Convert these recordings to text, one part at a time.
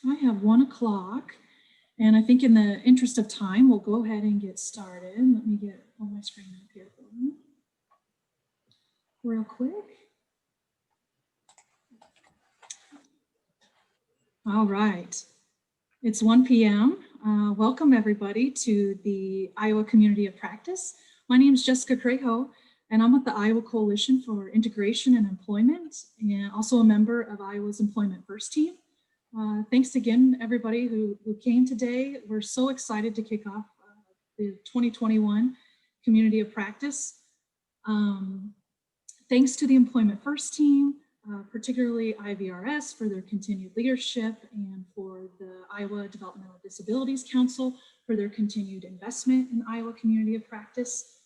I have 1 o'clock, and I think in the interest of time, we'll go ahead and get started. Let me get on my screen up here real quick. All right, it's 1 p.m. Welcome everybody to the Iowa Community of Practice. My name is Jessica Crejo, and I'm with the Iowa Coalition for Integration and Employment, and also a member of Iowa's Employment First team. Thanks again, everybody who came today. We're so excited to kick off the 2021 Community of Practice. Thanks to the Employment First team, particularly IVRS for their continued leadership, and for the Iowa Developmental Disabilities Council for their continued investment in Iowa Community of Practice.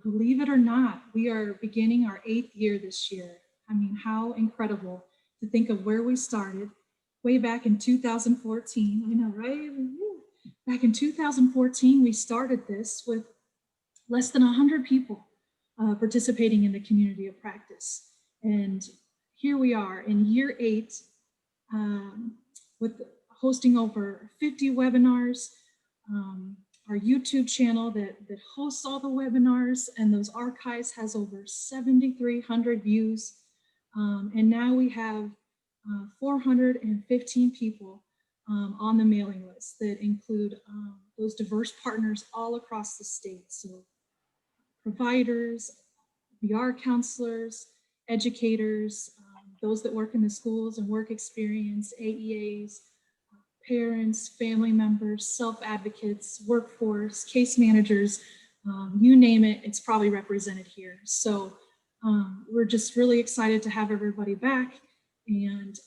Believe it or not, we are beginning our 8th year this year. I mean, how incredible to think of where we started way back in 2014. I know, right? Back in 2014, we started this with less than 100 people participating in the Community of Practice. And here we are in year 8 with hosting over 50 webinars, our YouTube channel that hosts all the webinars, and those archives has over 7,300 views. And now we have 415 people on the mailing list that include those diverse partners all across the state. So providers, VR counselors, educators, those that work in the schools and work experience, AEAs, parents, family members, self-advocates, workforce, case managers, you name it, it's probably represented here. So we're just really excited to have everybody back. And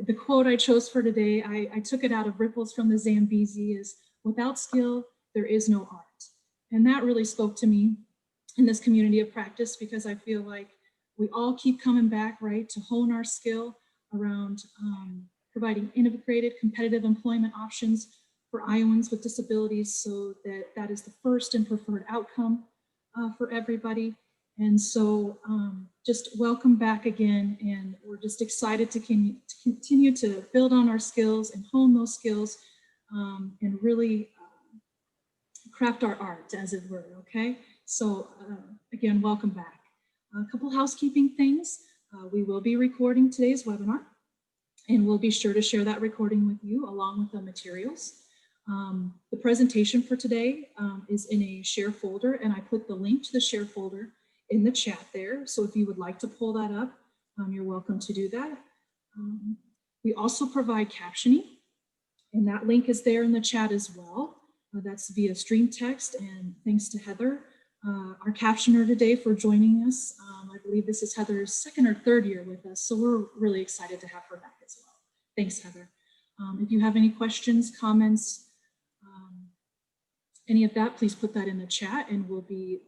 the quote I chose for today, I took it out of Ripples from the Zambezi, is, "Without skill, there is no art." And that really spoke to me in this Community of Practice, because I feel like we all keep coming back, right, to hone our skill around providing integrated, competitive employment options for Iowans with disabilities, so that is the first and preferred outcome for everybody. And so just welcome back again, and we're just excited to continue to build on our skills and hone those skills and really craft our art, as it were, okay? So again, welcome back. A couple housekeeping things. We will be recording today's webinar, and we'll be sure to share that recording with you along with the materials. The presentation for today is in a share folder, and I put the link to the share folder in the chat there. So if you would like to pull that up, you're welcome to do that. We also provide captioning, and that link is there in the chat as well. That's via stream text, and thanks to Heather, our captioner today, for joining us. I believe this is Heather's 2nd or 3rd year with us, so we're really excited to have her back as well. Thanks, Heather. If you have any questions, comments, any of that, please put that in the chat, and we'll be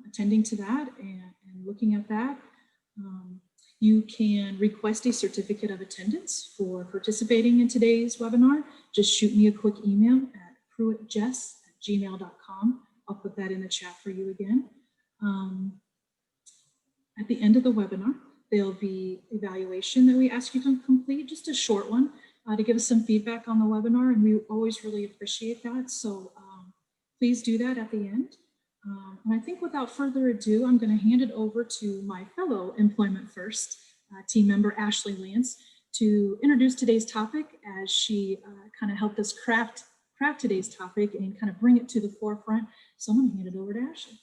attending to that and looking at that. You can request a certificate of attendance for participating in today's webinar. Just shoot me a quick email at pruittjess@gmail.com. I'll put that in the chat for you again. At the end of the webinar, there'll be evaluation that we ask you to complete, just a short one, to give us some feedback on the webinar, and we always really appreciate that. So please do that at the end. And I think without further ado, I'm going to hand it over to my fellow Employment First team member, Ashley Lance, to introduce today's topic, as she kind of helped us craft today's topic and kind of bring it to the forefront. So I'm going to hand it over to Ashley.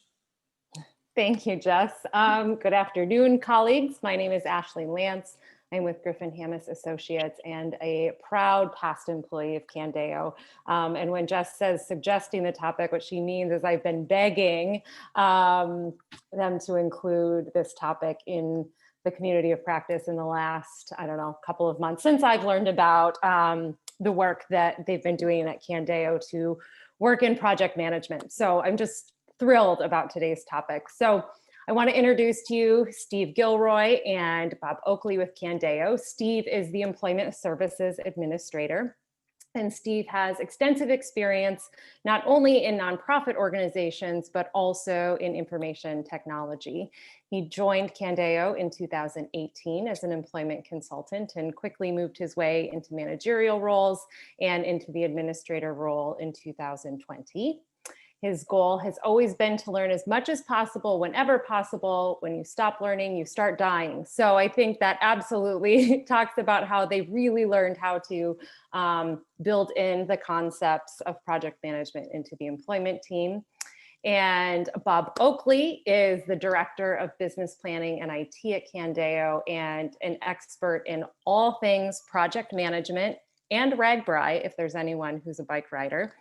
Thank you, Jess. Good afternoon, colleagues. My name is Ashley Lance. I'm with Griffin Hammis Associates and a proud past employee of Candeo. And when Jess says suggesting the topic, what she means is I've been begging them to include this topic in the Community of Practice in the last, I don't know, couple of months, since I've learned about the work that they've been doing at Candeo to work in project management. So I'm just thrilled about today's topic. So I want to introduce to you Steve Gilroy and Bob Oakley with Candeo. Steve is the Employment Services Administrator, And Steve has extensive experience, not only in nonprofit organizations, but also in information technology. He joined Candeo in 2018 as an employment consultant and quickly moved his way into managerial roles and into the administrator role in 2020. His goal has always been to learn as much as possible, whenever possible. When you stop learning, you start dying. So I think that absolutely talks about how they really learned how to build in the concepts of project management into the employment team. And Bob Oakley is the Director of Business Planning and IT at Candeo and an expert in all things project management and RAGBRAI, if there's anyone who's a bike rider.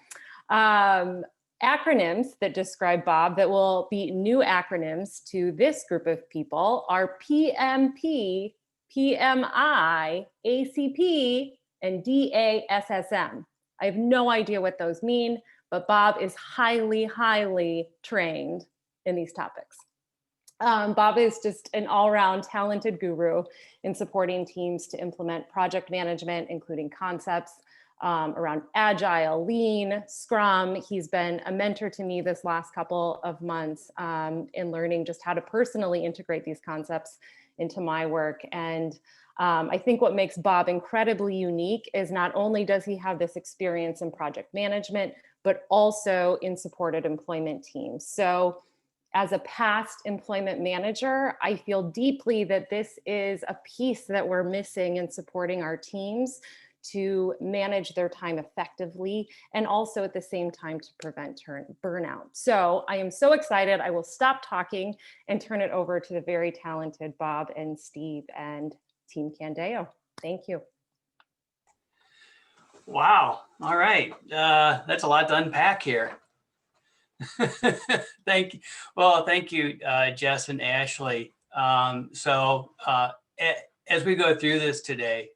Acronyms that describe Bob that will be new acronyms to this group of people are PMP, PMI, ACP, and DASSM. I have no idea what those mean, but Bob is highly, highly trained in these topics. Bob is just an all-around talented guru in supporting teams to implement project management, including concepts around Agile, Lean, Scrum. He's been a mentor to me this last couple of months in learning just how to personally integrate these concepts into my work. And I think what makes Bob incredibly unique is not only does he have this experience in project management, but also in supported employment teams. So as a past employment manager, I feel deeply that this is a piece that we're missing in supporting our teams to manage their time effectively and also at the same time to prevent burnout. So I am so excited. I will stop talking and turn it over to the very talented Bob and Steve and Team Candeo. Thank you. Wow. All right. That's a lot to unpack here. Thank you. Well, thank you, Jess and Ashley. As we go through this today,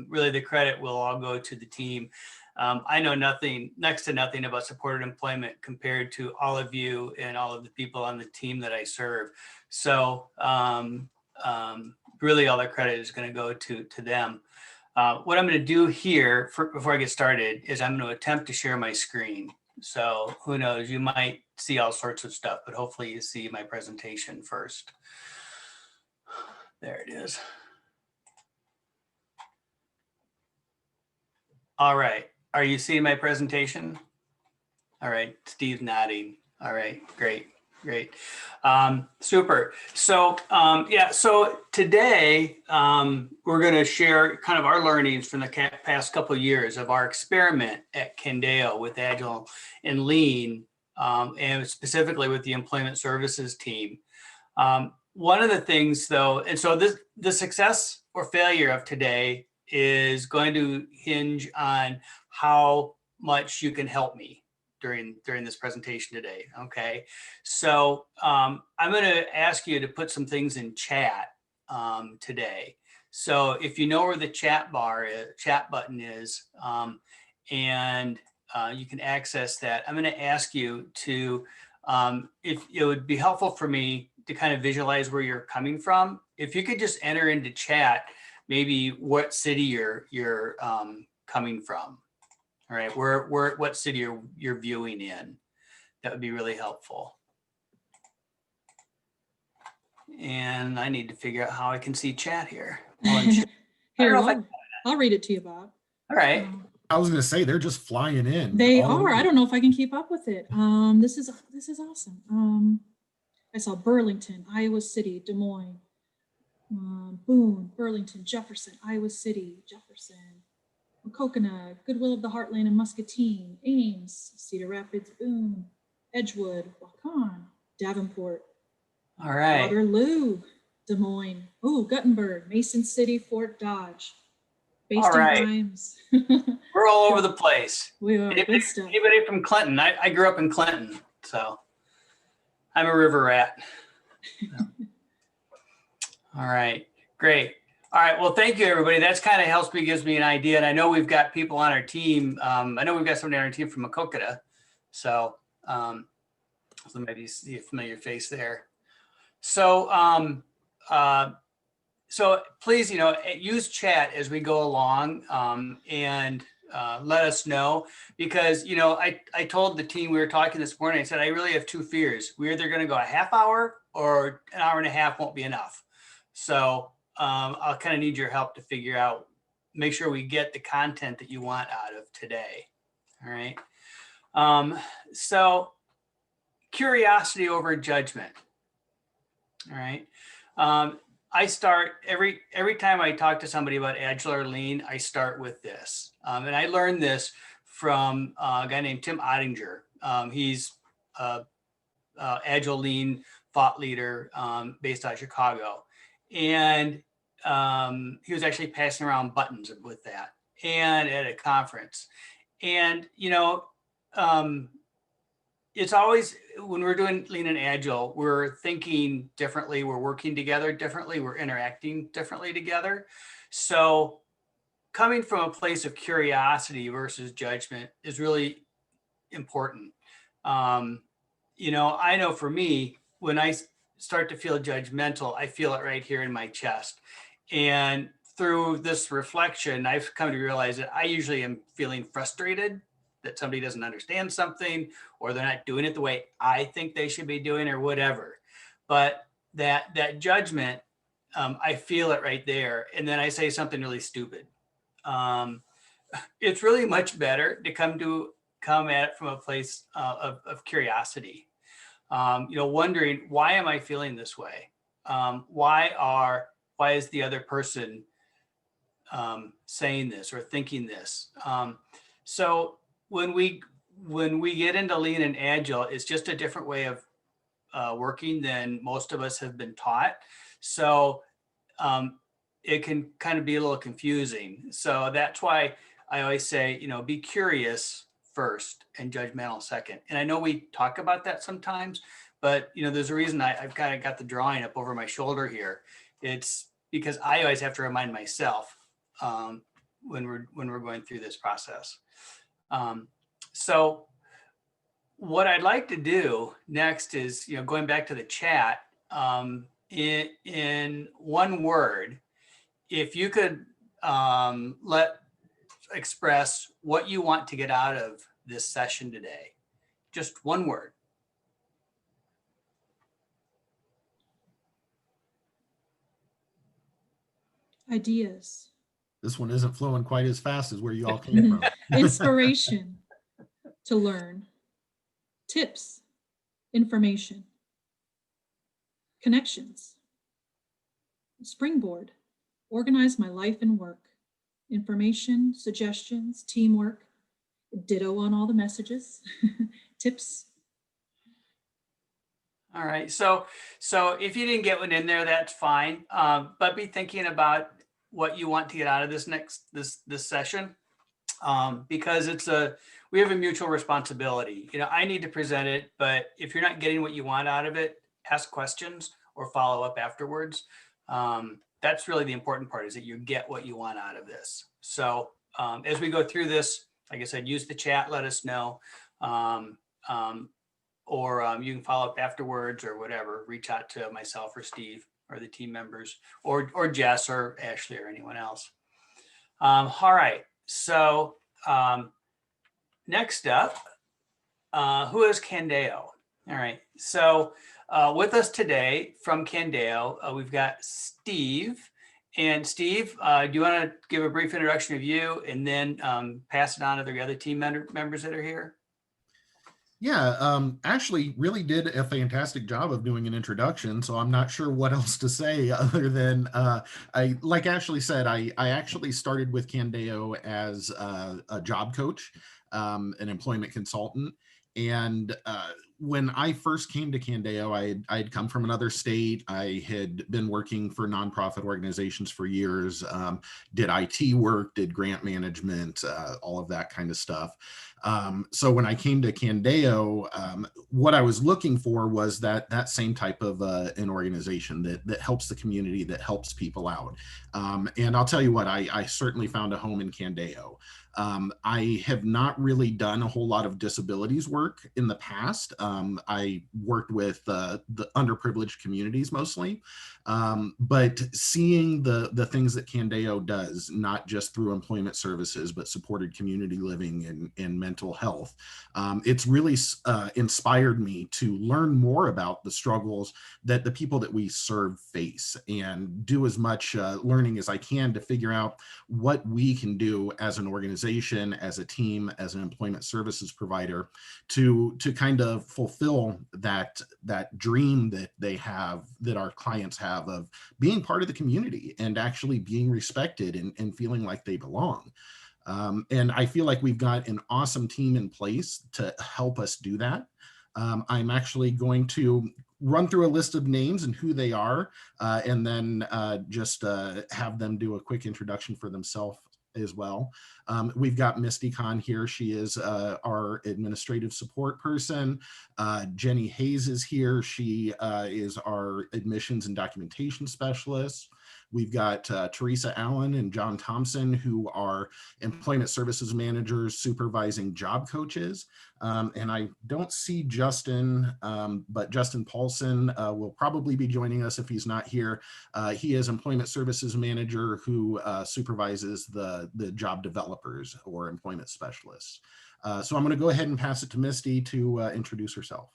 really the credit will all go to the team. I know next to nothing about supported employment compared to all of you and all of the people on the team that I serve. So really all the credit is going to go to them. What I'm going to do here before I get started is I'm going to attempt to share my screen. So who knows, you might see all sorts of stuff, but hopefully you see my presentation first. There it is. All right. Are you seeing my presentation? All right. Steve's nodding. All right. Great. Great. Super. So so today we're going to share kind of our learnings from the past couple of years of our experiment at Candeo with Agile and Lean, and specifically with the employment services team. One of the things though, and so the success or failure of today is going to hinge on how much you can help me during this presentation today. Okay, so I'm going to ask you to put some things in chat today. So if you know where the chat button is, and you can access that, I'm going to ask you to, if it would be helpful for me to kind of visualize where you're coming from. If you could just enter into chat maybe what city you're coming from. All right, what city you're viewing in. That would be really helpful. And I need to figure out how I can see chat here. Here, I'll read it to you, Bob. All right. I was going to say they're just flying in. They are. I don't know if I can keep up with it. This is awesome. I saw Burlington, Iowa City, Des Moines, Boone, Burlington, Jefferson, Iowa City, Jefferson, Coconut, Goodwill of the Heartland and Muscatine, Ames, Cedar Rapids, Boone, Edgewood, Waukon, Davenport. All right. Waterloo, Des Moines, Guttenberg, Mason City, Fort Dodge. All right. Rhymes. We're all over the place. We are. Good stuff. Anybody from Clinton? I grew up in Clinton, so I'm a river rat. All right, great. All right, well, thank you, everybody. That's kind of gives me an idea. And I know we've got people on our team. I know we've got somebody on our team from Makokata. So, maybe see a familiar face there. So, so please, use chat as we go along. And let us know, because, you know, I told the team, we were talking this morning, I said, I really have two fears. We're either going to go a half hour or an hour and a half won't be enough. So I'll kind of need your help to figure out, make sure we get the content that you want out of today. All right. So curiosity over judgment. All right. I start every time I talk to somebody about Agile or Lean, I start with this. And I learned this from a guy named Tim Ottinger. He's Agile Lean thought leader based out of Chicago. And he was actually passing around buttons with that and at a conference. And, you know, it's always, when we're doing Lean and Agile, we're thinking differently, we're working together differently, we're interacting differently together. So coming from a place of curiosity versus judgment is really important. You know, I know for me, when I start to feel judgmental, I feel it right here in my chest. And through this reflection, I've come to realize that I usually am feeling frustrated that somebody doesn't understand something, or they're not doing it the way I think they should be doing, or whatever. But that judgment, I feel it right there. And then I say something really stupid. It's really much better to come at it from a place of curiosity. You know, wondering, why am I feeling this way? Why is the other person saying this or thinking this? So when we get into Lean and Agile, it's just a different way of working than most of us have been taught. So it can kind of be a little confusing. So that's why I always say, you know, be curious first and judgmental second. And I know we talk about that sometimes, but, you know, there's a reason I've kind of got the drawing up over my shoulder here. It's because I always have to remind myself when we're going through this process. So what I'd like to do next is, you know, going back to the chat, in one word, if you could express what you want to get out of this session today, just one word. Ideas. This one isn't flowing quite as fast as where you all came from. Inspiration to learn. Tips. Information. Connections. Springboard. Organize my life and work. Information, suggestions, teamwork. Ditto on all the messages. Tips. All right. So if you didn't get one in there, that's fine. But be thinking about what you want to get out of this session, because we have a mutual responsibility. You know, I need to present it, but if you're not getting what you want out of it, ask questions or follow up afterwards. That's really the important part, is that you get what you want out of this. So as we go through this, like I said, use the chat, let us know. Or you can follow up afterwards or whatever, reach out to myself or Steve or the team members, or Jess or Ashley or anyone else. All right, so next up, who is Candeo? All right, so with us today from Candeo, we've got Steve. And Steve, do you want to give a brief introduction of you and then pass it on to the other team members that are here? Yeah, Ashley really did a fantastic job of doing an introduction, so I'm not sure what else to say other than, like Ashley said, I actually started with Candeo as a job coach, an employment consultant. And when I first came to Candeo, I had come from another state. I had been working for nonprofit organizations for years, did IT work, did grant management, all of that kind of stuff. So when I came to Candeo, what I was looking for was that same type of an organization that helps the community, that helps people out. And I'll tell you what, I certainly found a home in Candeo. I have not really done a whole lot of disabilities work in the past. I worked with the underprivileged communities mostly, but seeing the things that Candeo does, not just through employment services, but supported community living and mental health, it's really inspired me to learn more about the struggles that the people that we serve face, and do as much learning as I can to figure out what we can do as an organization, as a team, as an employment services provider to kind of fulfill that dream that they have, that our clients have, of being part of the community and actually being respected and feeling like they belong. And I feel like we've got an awesome team in place to help us do that. I'm actually going to run through a list of names and who they are, and then just have them do a quick introduction for themselves as well. We've got Misty Khan here. She is our administrative support person. Jenny Hayes is here. She is our admissions and documentation specialist. We've got Teresa Allen and John Thompson, who are employment services managers supervising job coaches. And I don't see Justin, but Justin Paulson will probably be joining us if he's not here. He is employment services manager who supervises the job developers or employment specialists. So I'm going to go ahead and pass it to Misty to introduce herself.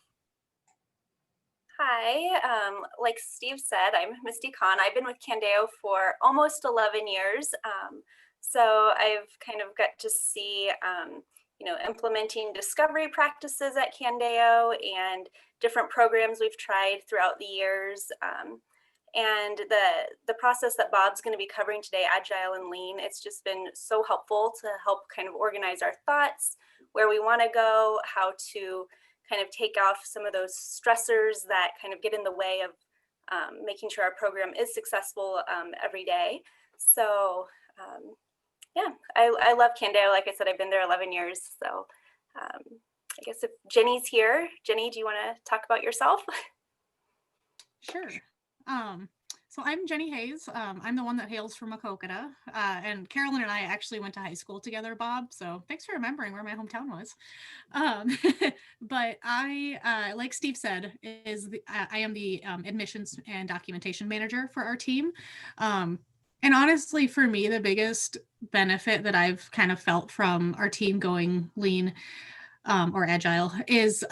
Hi, like Steve said, I'm Misty Khan. I've been with Candeo for almost 11 years. So I've kind of got to see, implementing discovery practices at Candeo and different programs we've tried throughout the years. And the process that Bob's going to be covering today, Agile and Lean, it's just been so helpful to help kind of organize our thoughts, where we want to go, how to kind of take off some of those stressors that kind of get in the way of making sure our program is successful every day. So yeah, I love Candeo. Like I said, I've been there 11 years. So I guess if Jenny's here, Jenny, do you want to talk about yourself? Sure. So I'm Jenny Hayes. I'm the one that hails from Makokata, and Carolyn and I actually went to high school together, Bob. So thanks for remembering where my hometown was. But I, like Steve said, I am the admissions and documentation manager for our team. And honestly, for me, the biggest benefit that I've kind of felt from our team going lean or agile is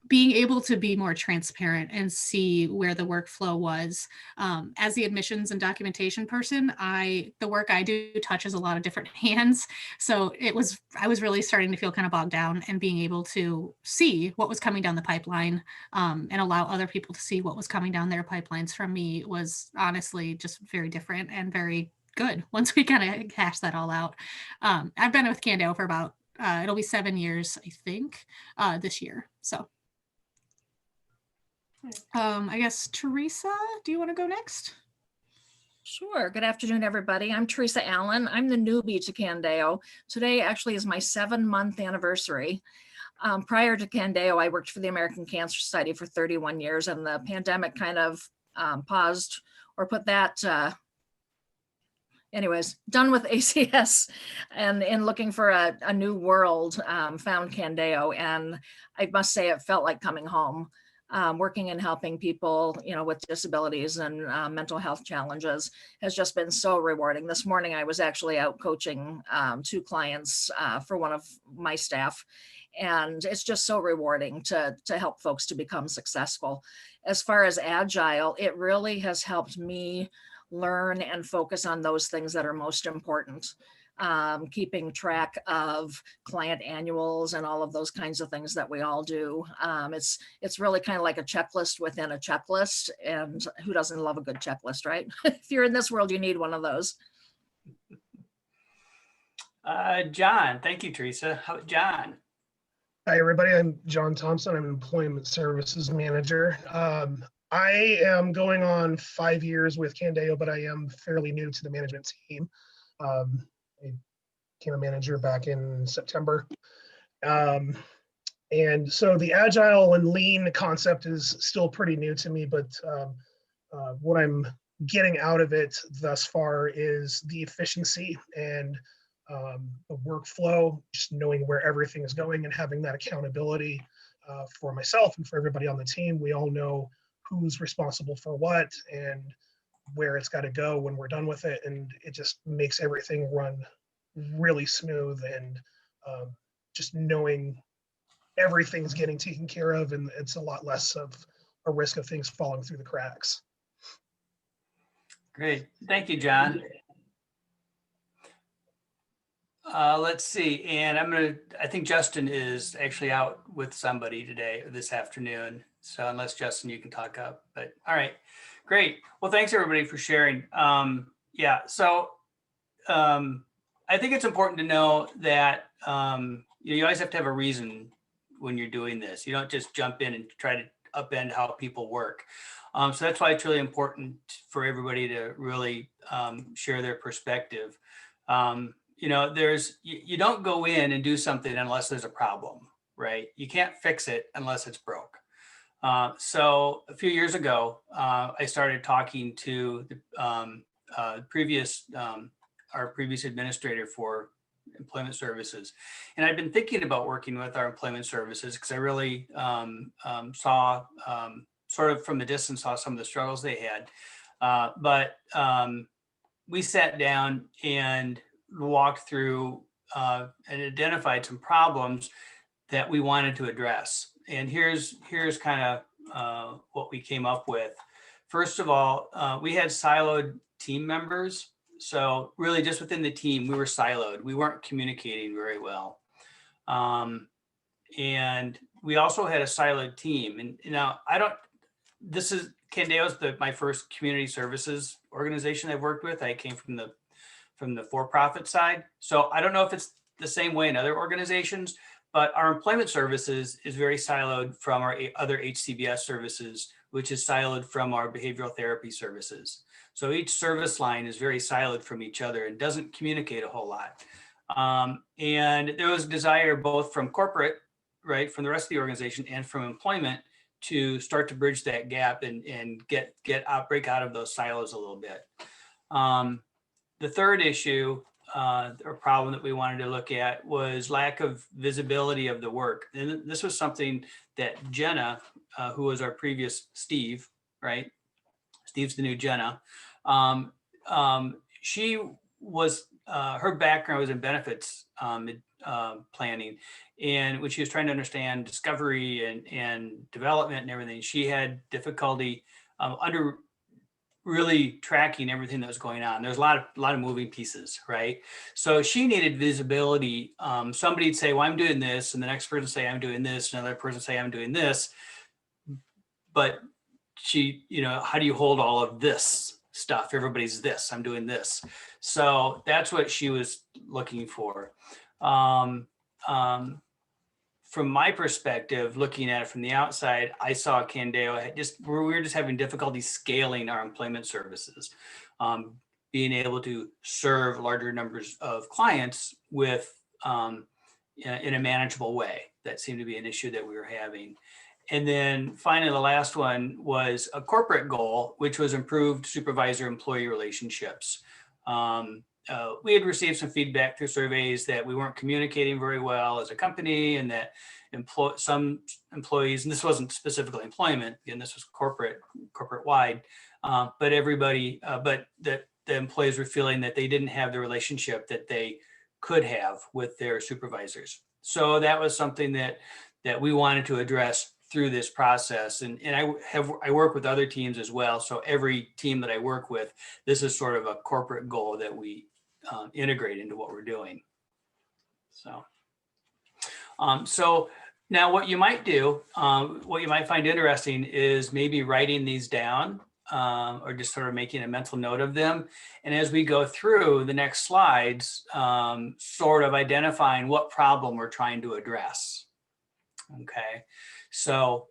being able to be more transparent and see where the workflow was. As the admissions and documentation person, the work I do touches a lot of different hands. So I was really starting to feel kind of bogged down, and being able to see what was coming down the pipeline and allow other people to see what was coming down their pipelines from me was honestly just very different and very good once we kind of hashed that all out. I've been with Candeo for about, it'll be 7 years, I think, this year. So I guess, Teresa, do you want to go next? Sure. Good afternoon, everybody. I'm Teresa Allen. I'm the newbie to Candeo. Today actually is my 7-month anniversary. Prior to Candeo, I worked for the American Cancer Society for 31 years, and the pandemic kind of paused or put that, anyways, done with ACS, and in looking for a new world, found Candeo, and I must say it felt like coming home. Working and helping people, with disabilities and mental health challenges has just been so rewarding. This morning, I was actually out coaching 2 clients for one of my staff, and it's just so rewarding to help folks to become successful. As far as Agile, it really has helped me learn and focus on those things that are most important. Keeping track of client annuals and all of those kinds of things that we all do. It's really kind of like a checklist within a checklist, and who doesn't love a good checklist, right? If you're in this world, you need one of those. John, thank you, Teresa. John. Hi, everybody. I'm John Thompson. I'm Employment Services Manager. I am going on 5 years with Candeo, but I am fairly new to the management team. I became a manager back in September. And so the Agile and Lean concept is still pretty new to me, but what I'm getting out of it thus far is the efficiency and the workflow, just knowing where everything is going and having that accountability for myself and for everybody on the team. We all know who's responsible for what and where it's got to go when we're done with it. And it just makes everything run really smooth, and just knowing everything's getting taken care of, and it's a lot less of a risk of things falling through the cracks. Great. Thank you, John. Let's see. And I think Justin is actually out with somebody today or this afternoon. So unless Justin, you can talk up, but all right, great. Well, thanks everybody for sharing. Yeah. So I think it's important to know that you always have to have a reason when you're doing this. You don't just jump in and try to upend how people work. So that's why it's really important for everybody to really share their perspective. You don't go in and do something unless there's a problem, right? You can't fix it unless it's broke. So a few years ago, I started talking to the our previous administrator for employment services. And I've been thinking about working with our employment services because I really saw sort of from a distance, saw some of the struggles they had. But we sat down and walked through and identified some problems that we wanted to address. And here's kind of what we came up with. First of all, we had siloed team members. So really just within the team, we were siloed. We weren't communicating very well. And we also had a siloed team. And now Candeo is my first community services organization I've worked with. I came from the for-profit side. So I don't know if it's the same way in other organizations, but our employment services is very siloed from our other HCBS services, which is siloed from our behavioral therapy services. So each service line is very siloed from each other and doesn't communicate a whole lot. And there was desire both from corporate, right, from the rest of the organization and from employment to start to bridge that gap and break out of those silos a little bit. The third issue or problem that we wanted to look at was lack of visibility of the work. And this was something that Jenna, who was our previous Steve, right? Steve's the new Jenna. She was, her background was in benefits planning. And when she was trying to understand discovery and development and everything, she had difficulty under really tracking everything that was going on. There's a lot of moving pieces, right? So she needed visibility. Somebody'd say, well, I'm doing this. And the next person say, I'm doing this. Another person say, I'm doing this. But she, how do you hold all of this stuff? Everybody's this, I'm doing this. So that's what she was looking for. From my perspective, looking at it from the outside, I saw Candeo we were just having difficulty scaling our employment services, being able to serve larger numbers of clients with in a manageable way. That seemed to be an issue that we were having. And then finally, the last one was a corporate goal, which was improved supervisor-employee relationships. We had received some feedback through surveys that we weren't communicating very well as a company, and that some employees, and this wasn't specifically employment, again, this was corporate wide, but that the employees were feeling that they didn't have the relationship that they could have with their supervisors. So that was something that we wanted to address through this process. And I work with other teams as well. So every team that I work with, this is sort of a corporate goal that we integrate into what we're doing. So now what you might do, what you might find interesting is maybe writing these down or just sort of making a mental note of them. And as we go through the next slides, sort of identifying what problem we're trying to address. Okay. So,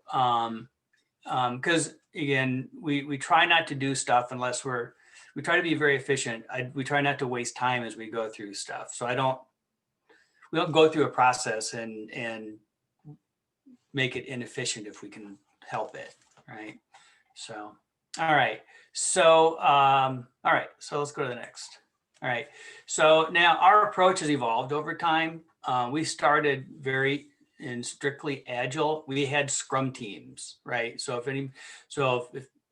because again, we try not to do stuff unless we try to be very efficient. We try not to waste time as we go through stuff. So we don't go through a process and make it inefficient if we can help it. Right. So, all right. So, So let's go to the next. All right. So now our approach has evolved over time. We started very in strictly agile, we had scrum teams, right? So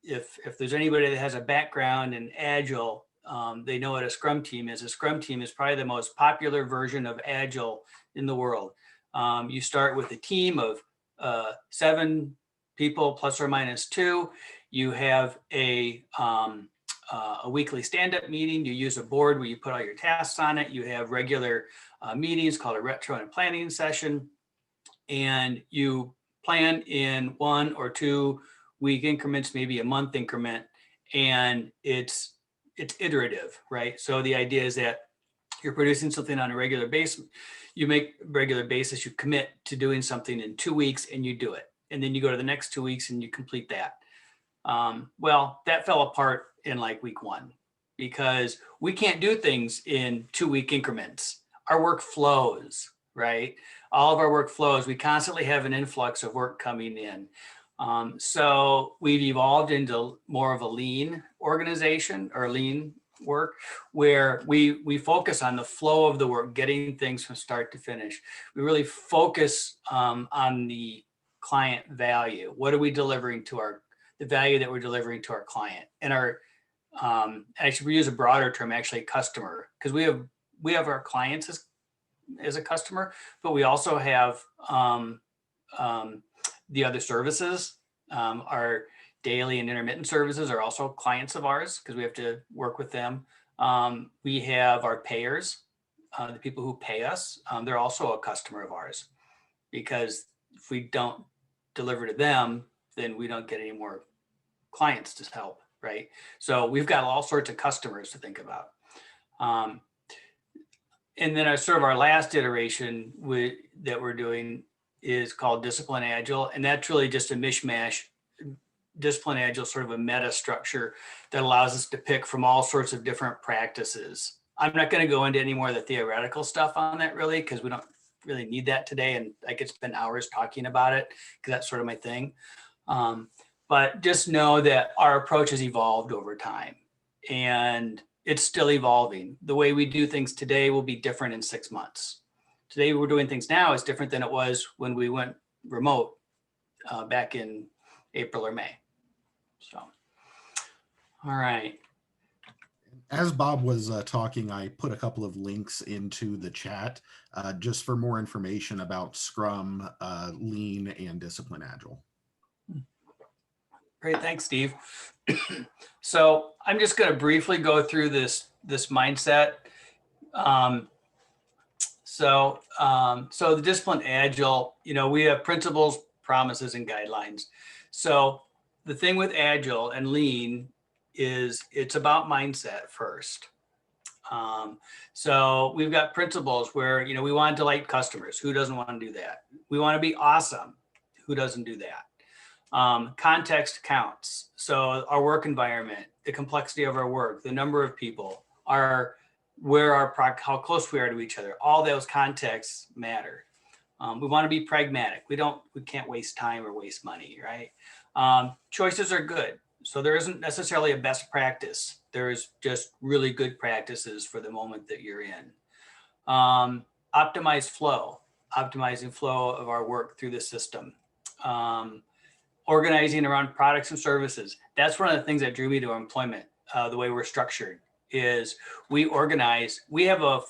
if there's anybody that has a background in agile, they know what a scrum team is. A scrum team is probably the most popular version of agile in the world. You start with a team of 7 people plus or minus 2. You have a weekly stand-up meeting. You use a board where you put all your tasks on it. You have regular meetings called a retro and planning session, and you plan in 1 or 2 week increments, maybe a month increment, and it's iterative, right? So the idea is that you're producing something on a regular basis. You make regular basis, you commit to doing something in 2 weeks and you do it. And then you go to the next 2 weeks and you complete that. Well, that fell apart in like week 1 because we can't do things in 2-week increments. Our work flows, right? All of our work flows. We constantly have an influx of work coming in. So we've evolved into more of a lean organization or lean work where we focus on the flow of the work, getting things from start to finish. We really focus on the client value. What are we delivering to the value that we're delivering to our client and actually we use a broader term, actually customer, because we have our clients as a customer, but we also have the other services. Our daily and intermittent services are also clients of ours because we have to work with them. We have our payers, the people who pay us. They're also a customer of ours because if we don't deliver to them, then we don't get any more clients to help, right? So we've got all sorts of customers to think about. And then our last iteration that we're doing is called Discipline Agile. And that's really just a mishmash. Discipline Agile, sort of a meta structure that allows us to pick from all sorts of different practices. I'm not going to go into any more of the theoretical stuff on that really, because we don't really need that today. And I could spend hours talking about it because that's sort of my thing. But just know that our approach has evolved over time and it's still evolving. The way we do things today will be different in 6 months. Today we're doing things now is different than it was when we went remote back in April or May. So, all right. As Bob was talking, I put a couple of links into the chat just for more information about Scrum, Lean, and Discipline Agile. Great, thanks, Steve. So I'm just going to briefly go through this mindset. So the Discipline Agile, we have principles, promises, and guidelines. So the thing with Agile and Lean is it's about mindset first. So we've got principles where, we want to delight customers. Who doesn't want to do that? We want to be awesome. Who doesn't do that? Context counts. So our work environment, the complexity of our work, the number of people, how close we are to each other, all those contexts matter. We want to be pragmatic. We can't waste time or waste money, right? Choices are good. So there isn't necessarily a best practice. There's just really good practices for the moment that you're in. Optimizing flow of our work through the system. Organizing around products and services. That's one of the things that drew me to employment. The way we're structured is we organize. We have a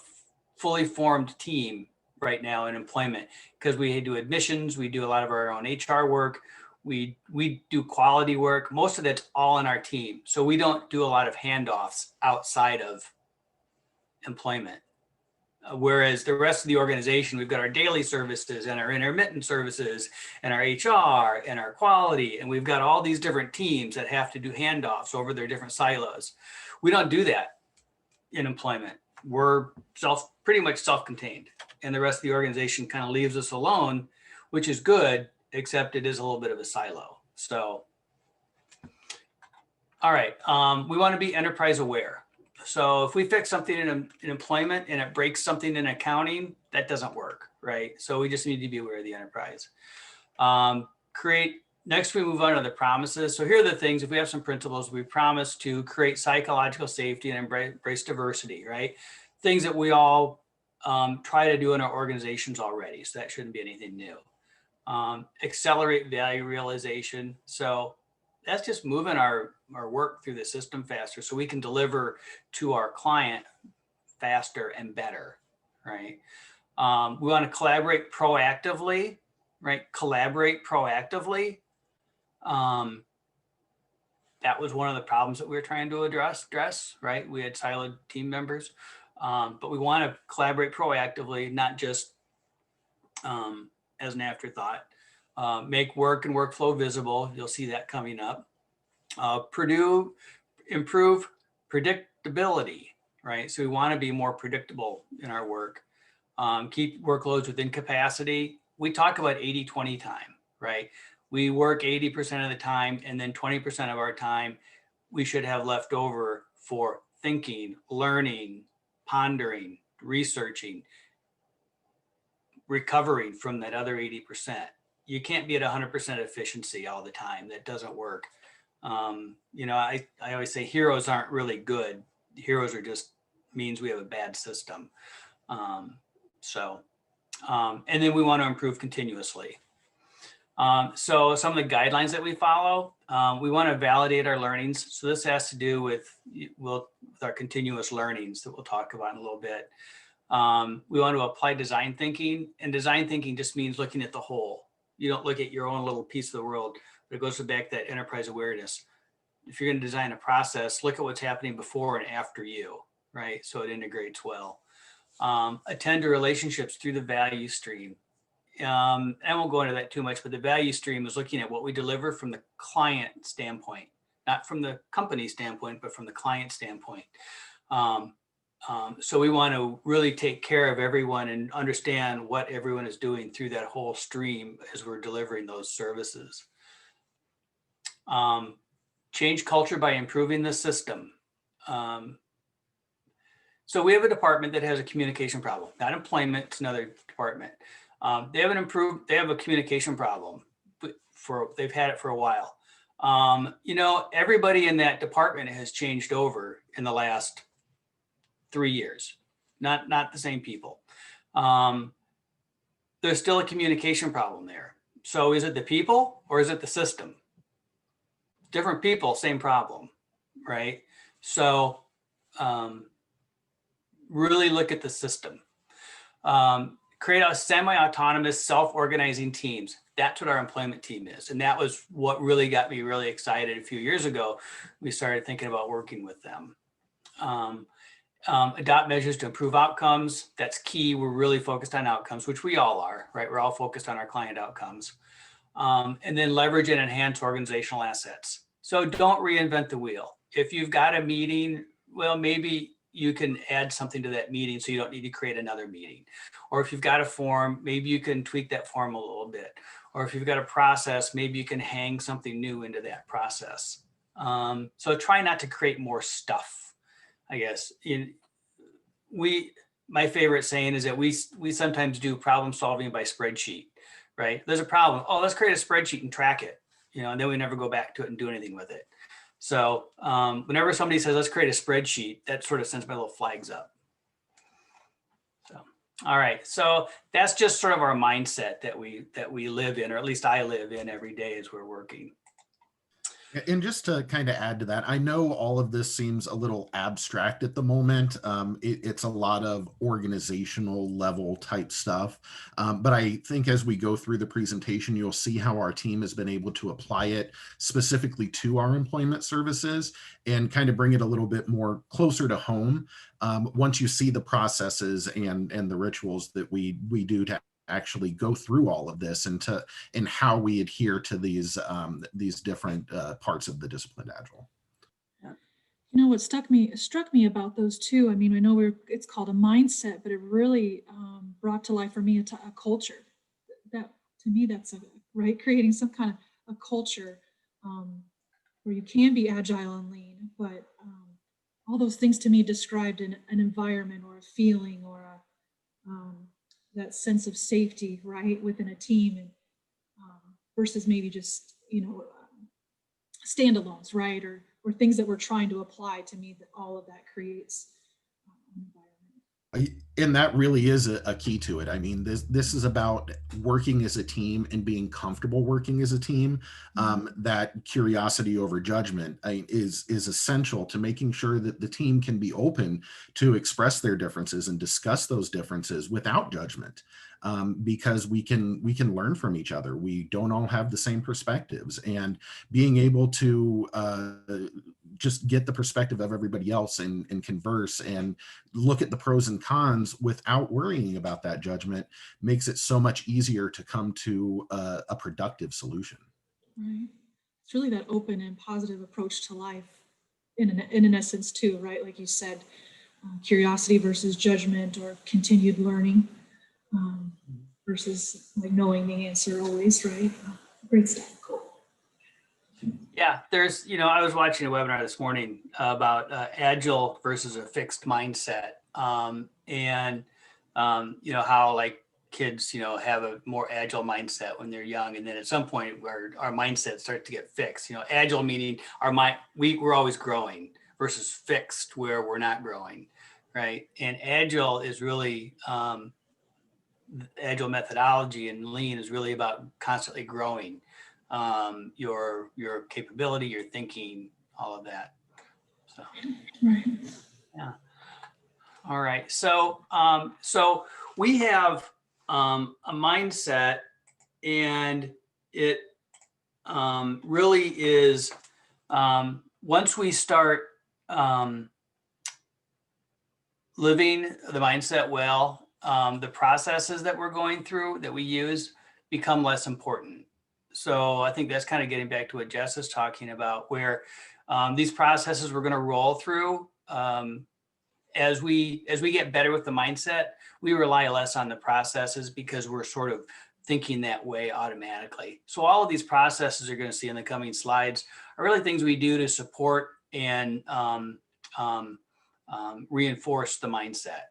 fully formed team right now in employment because we do admissions. We do a lot of our own HR work. We do quality work. Most of that's all in our team. So we don't do a lot of handoffs outside of employment. Whereas the rest of the organization, we've got our daily services and our intermittent services and our HR and our quality. And we've got all these different teams that have to do handoffs over their different silos. We don't do that in employment. We're pretty much self-contained. And the rest of the organization kind of leaves us alone, which is good, except it is a little bit of a silo. So, all right, we want to be enterprise aware. So if we fix something in employment and it breaks something in accounting, that doesn't work, right? So we just need to be aware of the enterprise. Next we move on to the promises. So here are the things, if we have some principles, we promise to create psychological safety and embrace diversity, right? Things that we all try to do in our organizations already. So that shouldn't be anything new. Accelerate value realization. So that's just moving our work through the system faster so we can deliver to our client faster and better, right? We want to collaborate proactively, right? Collaborate proactively. That was one of the problems that we were trying to address, right? We had siloed team members, but we want to collaborate proactively, not just as an afterthought. Make work and workflow visible. You'll see that coming up. Improve predictability, right? So we want to be more predictable in our work. Keep workloads within capacity. We talk about 80-20 time, right? We work 80% of the time, and then 20% of our time we should have left over for thinking, learning, pondering, researching, recovering from that other 80%. You can't be at 100% efficiency all the time. That doesn't work. I always say heroes aren't really good. Heroes are just means we have a bad system. And then we want to improve continuously. So some of the guidelines that we follow, we want to validate our learnings. So this has to do with our continuous learnings that we'll talk about in a little bit. We want to apply design thinking, and design thinking just means looking at the whole. You don't look at your own little piece of the world, but it goes back to that enterprise awareness. If you're going to design a process, look at what's happening before and after you, right? So it integrates well. Attend to relationships through the value stream. I won't go into that too much, but the value stream is looking at what we deliver from the client standpoint, not from the company standpoint, but from the client standpoint. So we want to really take care of everyone and understand what everyone is doing through that whole stream as we're delivering those services. Change culture by improving the system. So we have a department that has a communication problem, not employment, it's another department. They have a communication problem they've had it for a while. Everybody in that department has changed over in the last 3 years, not the same people. There's still a communication problem there. So is it the people or is it the system? Different people, same problem, right? So really look at the system. Create a semi-autonomous, self-organizing teams. That's what our employment team is. And that was what really got me really excited a few years ago. We started thinking about working with them. Adopt measures to improve outcomes. That's key. We're really focused on outcomes, which we all are, right? We're all focused on our client outcomes. And then leverage and enhance organizational assets. So don't reinvent the wheel. If you've got a meeting, well, maybe you can add something to that meeting so you don't need to create another meeting. Or if you've got a form, maybe you can tweak that form a little bit. Or if you've got a process, maybe you can hang something new into that process. So try not to create more stuff, I guess. My favorite saying is that we sometimes do problem solving by spreadsheet, right? There's a problem. Oh, let's create a spreadsheet and track it, and then we never go back to it and do anything with it. So whenever somebody says, let's create a spreadsheet, that sort of sends my little flags up. So, all right. So that's just sort of our mindset that we live in, or at least I live in every day as we're working. And just to kind of add to that, I know all of this seems a little abstract at the moment. It's a lot of organizational level type stuff. But I think as we go through the presentation, you'll see how our team has been able to apply it specifically to our employment services and kind of bring it a little bit more closer to home. Once you see the processes and the rituals that we do to actually go through all of this and how we adhere to these different parts of the disciplined Agile. What struck me about those two, I mean, I know it's called a mindset, but it really brought to life for me a culture. That, to me, that's right, creating some kind of a culture where you can be agile and lean, but all those things to me described an environment or a feeling or that sense of safety, right, within a team, and versus maybe just standalones, right, or things that we're trying to apply. To me, that all of that creates an environment. And that really is a key to it. I mean, this is about working as a team and being comfortable working as a team. That curiosity over judgment is essential to making sure that the team can be open to express their differences and discuss those differences without judgment. Because we can learn from each other. We don't all have the same perspectives, and being able to just get the perspective of everybody else and converse and look at the pros and cons without worrying about that judgment makes it so much easier to come to a productive solution. Right. It's really that open and positive approach to life in an essence too, right? Like you said, curiosity versus judgment, or continued learning versus like knowing the answer always, right? Great stuff. Cool. Yeah, there's, I was watching a webinar this morning about agile versus a fixed mindset. How like kids, have a more agile mindset when they're young. And then at some point where our mindset starts to get fixed, agile meaning we're always growing, versus fixed where we're not growing, right? And agile is really, agile methodology and lean is really about constantly growing your capability, your thinking, all of that. So, Right. yeah. All right. So we have a mindset, and it really is once we start living the mindset well, the processes that we're going through that we use become less important. So I think that's kind of getting back to what Jess is talking about, where these processes we're going to roll through. As we get better with the mindset, we rely less on the processes because we're sort of thinking that way automatically. So all of these processes you're going to see in the coming slides are really things we do to support and reinforce the mindset.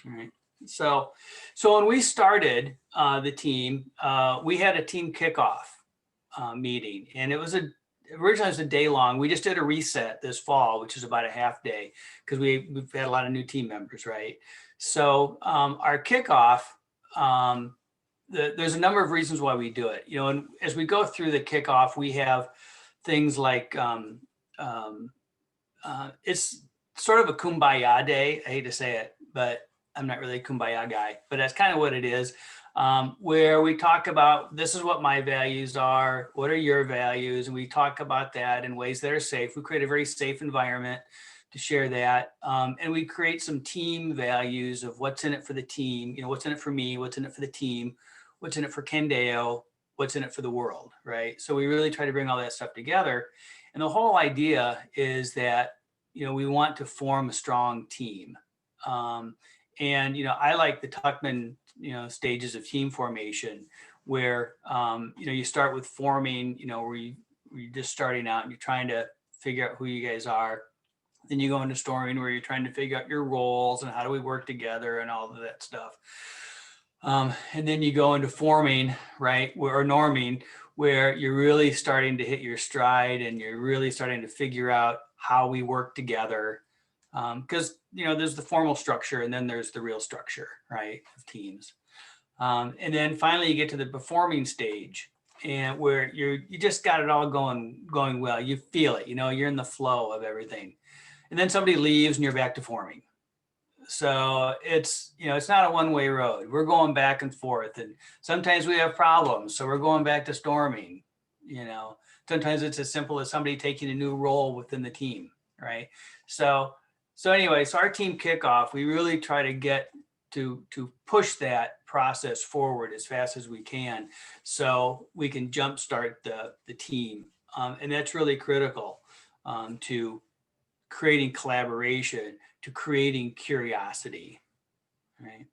All right. So when we started the team, we had a team kickoff meeting, and originally it was a day long. We just did a reset this fall, which is about a half day, because we've had a lot of new team members, right? So our kickoff, there's a number of reasons why we do it. And as we go through the kickoff, we have things like it's sort of a kumbaya day. I hate to say it, but I'm not really a kumbaya guy, but that's kind of what it is. Where we talk about, this is what my values are, what are your values, and we talk about that in ways that are safe. We create a very safe environment to share that, and we create some team values of what's in it for the team, what's in it for me, what's in it for the team, what's in it for Candeo, what's in it for the world, right? So we really try to bring all that stuff together, and the whole idea is that we want to form a strong team. I like the Tuckman stages of team formation, where you start with forming, where you're just starting out and you're trying to figure out who you guys are. Then you go into storming, where you're trying to figure out your roles and how do we work together and all of that stuff. And then you go into forming, right, or norming, where you're really starting to hit your stride and you're really starting to figure out how we work together. Because there's the formal structure, and then there's the real structure, right, of teams. And then finally you get to the performing stage, and where you just got it all going well. You feel it, you're in the flow of everything. And then somebody leaves and you're back to forming. So it's not a one-way road. We're going back and forth, and sometimes we have problems, so we're going back to storming. Sometimes it's as simple as somebody taking a new role within the team, right? So anyway, our team kickoff, we really try to get to push that process forward as fast as we can, so we can jumpstart the team, and that's really critical to creating collaboration, to creating curiosity, right?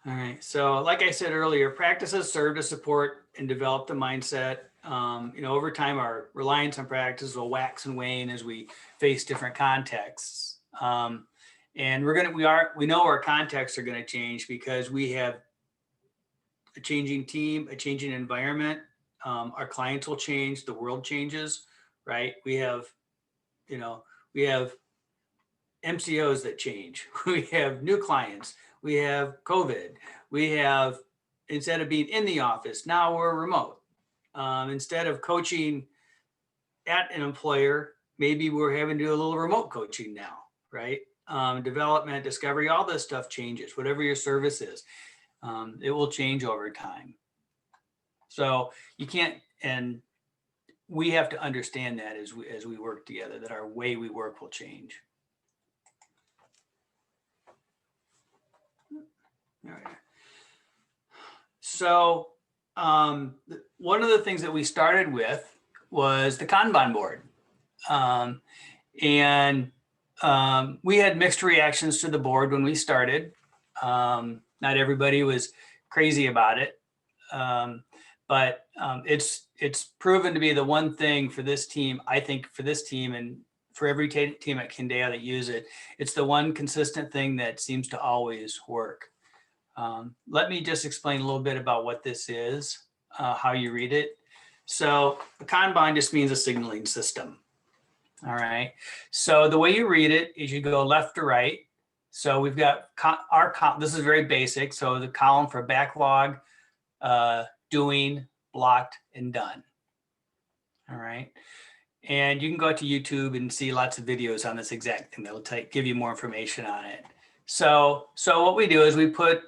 All right. So like I said earlier, practices serve to support and develop the mindset. Over time, our reliance on practices will wax and wane as we face different contexts. And we know our contexts are going to change, because we have a changing team, a changing environment. Our clients will change, the world changes, right? We have you know, we have MCOs that change. We have new clients. We have COVID. We have, instead of being in the office, now we're remote. Instead of coaching at an employer, maybe we're having to do a little remote coaching now, right? Development, discovery, all this stuff changes. Whatever your service is, it will change over time. So you can't, and we have to understand that as we work together, that our way we work will change. All right. So one of the things that we started with was the Kanban board. We had mixed reactions to the board when we started. Not everybody was crazy about it. But it's proven to be the one thing for this team, I think for this team and for every team at Candeo that use it, it's the one consistent thing that seems to always work. Let me just explain a little bit about what this is, how you read it. So a Kanban just means a signaling system. All right. So the way you read it is you go left to right. So we've got this is very basic. So the column for backlog, doing, blocked, and done. All right. And you can go to YouTube and see lots of videos on this exact thing that will give you more information on it. So what we do is we put,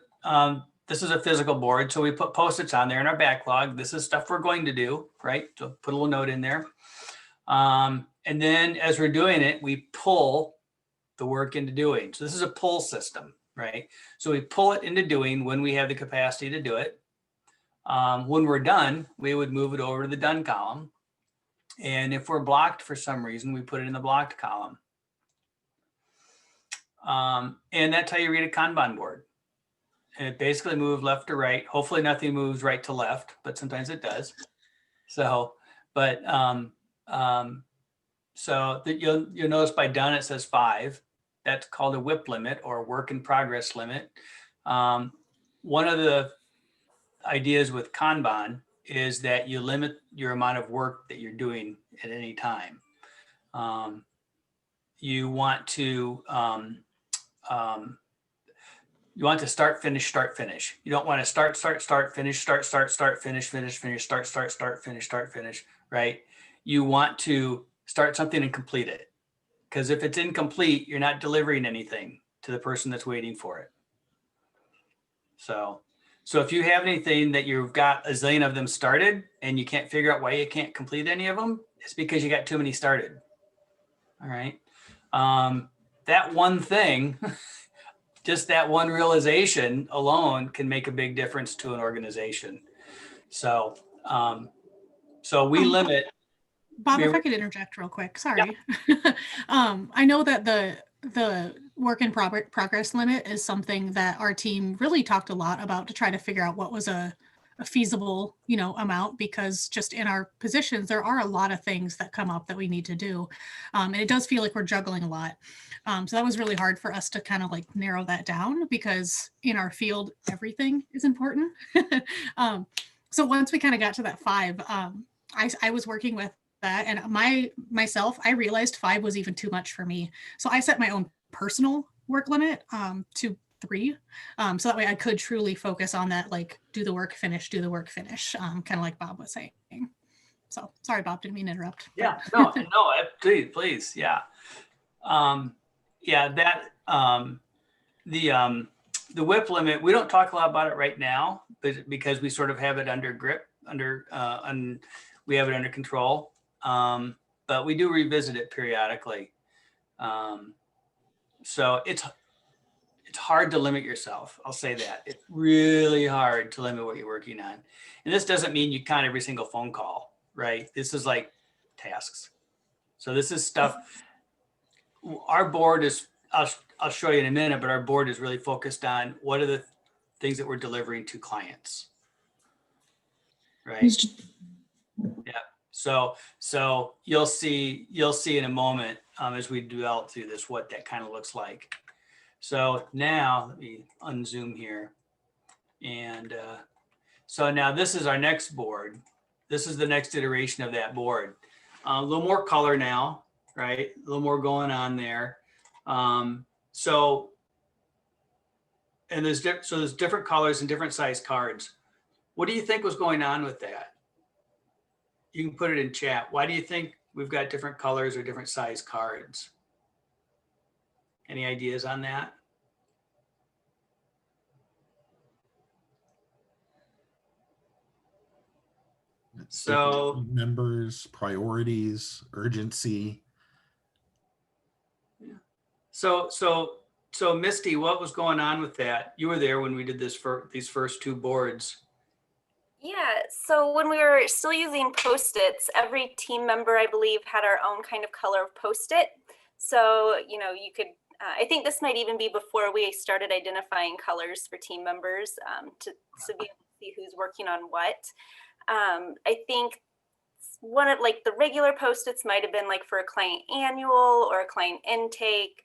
this is a physical board. So we put Post-its on there in our backlog. This is stuff we're going to do, right? So put a little note in there. And then as we're doing it, we pull the work into doing. So this is a pull system, right? So we pull it into doing when we have the capacity to do it. When we're done, we would move it over to the done column. And if we're blocked for some reason, we put it in the blocked column. And that's how you read a Kanban board. And it basically moves left to right. Hopefully nothing moves right to left, but sometimes it does. So, but you'll notice by done it says 5. That's called a WIP limit or work in progress limit. One of the ideas with Kanban is that you limit your amount of work that you're doing at any time. You want to start, finish, start, finish. You don't want to start, finish, start, finish, start, finish, right? You want to start something and complete it. Because if it's incomplete, you're not delivering anything to the person that's waiting for it. So if you have anything that you've got a zillion of them started and you can't figure out why you can't complete any of them, it's because you got too many started. All right. That one thing, just that one realization alone can make a big difference to an organization. So we limit. Bob, if I could interject real quick, sorry. Yeah. I know that the work in progress limit is something that our team really talked a lot about to try to figure out what was a feasible, amount, because just in our positions, there are a lot of things that come up that we need to do. And it does feel like we're juggling a lot. So that was really hard for us to kind of like narrow that down, because in our field, everything is important. So once we kind of got to that 5, I was working with that, and myself, I realized 5 was even too much for me. So I set my own personal work limit to 3. So that way I could truly focus on that, like do the work, finish, kind of like Bob was saying. So sorry, Bob, didn't mean to interrupt. Yeah, no, please. Yeah. The WIP limit, we don't talk a lot about it right now, but because we sort of have it under grip, we have it under control. But we do revisit it periodically. So it's hard to limit yourself. I'll say that. It's really hard to limit what you're working on. And this doesn't mean you count every single phone call, right? This is like tasks. So this is stuff. Our board is, I'll show you in a minute, but our board is really focused on what are the things that we're delivering to clients, right? Yeah. So you'll see in a moment as we develop through this what that kind of looks like. So now let me unzoom here, and so now this is our next board. This is the next iteration of that board. A little more color now. right? A little more going on there. And there's different colors and different size cards. What do you think was going on with that? You can put it in chat. Why do you think we've got different colors or different size cards? Any ideas on that? So members, priorities, urgency. So Misty, what was going on with that? You were there when we did this for these first two boards. Yeah, so when we were still using Post-its, every team member, I believe, had our own kind of color of Post-it. So, you know, you could, I think this might even be before we started identifying colors for team members to be able to see who's working on what. I think one of like the regular Post-its might have been like for a client annual or a client intake,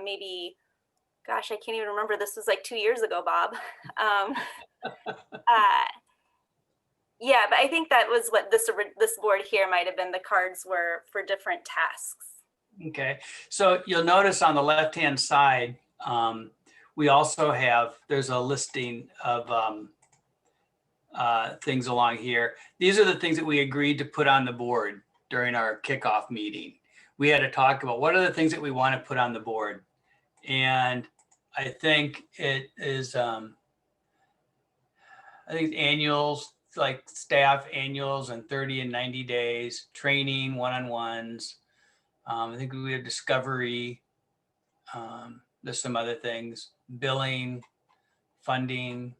maybe, gosh, I can't even remember. This was like 2 years ago, Bob. Yeah, but I think that was what this board here might have been. The cards were for different tasks. Okay, so you'll notice on the left-hand side, we also have, there's a listing of things along here. These are the things that we agreed to put on the board during our kickoff meeting. We had to talk about what are the things that we want to put on the board. And I think it is, I think annuals, like staff annuals and 30 and 90 days, training, one-on-ones. I think we have discovery. There's some other things, billing, funding.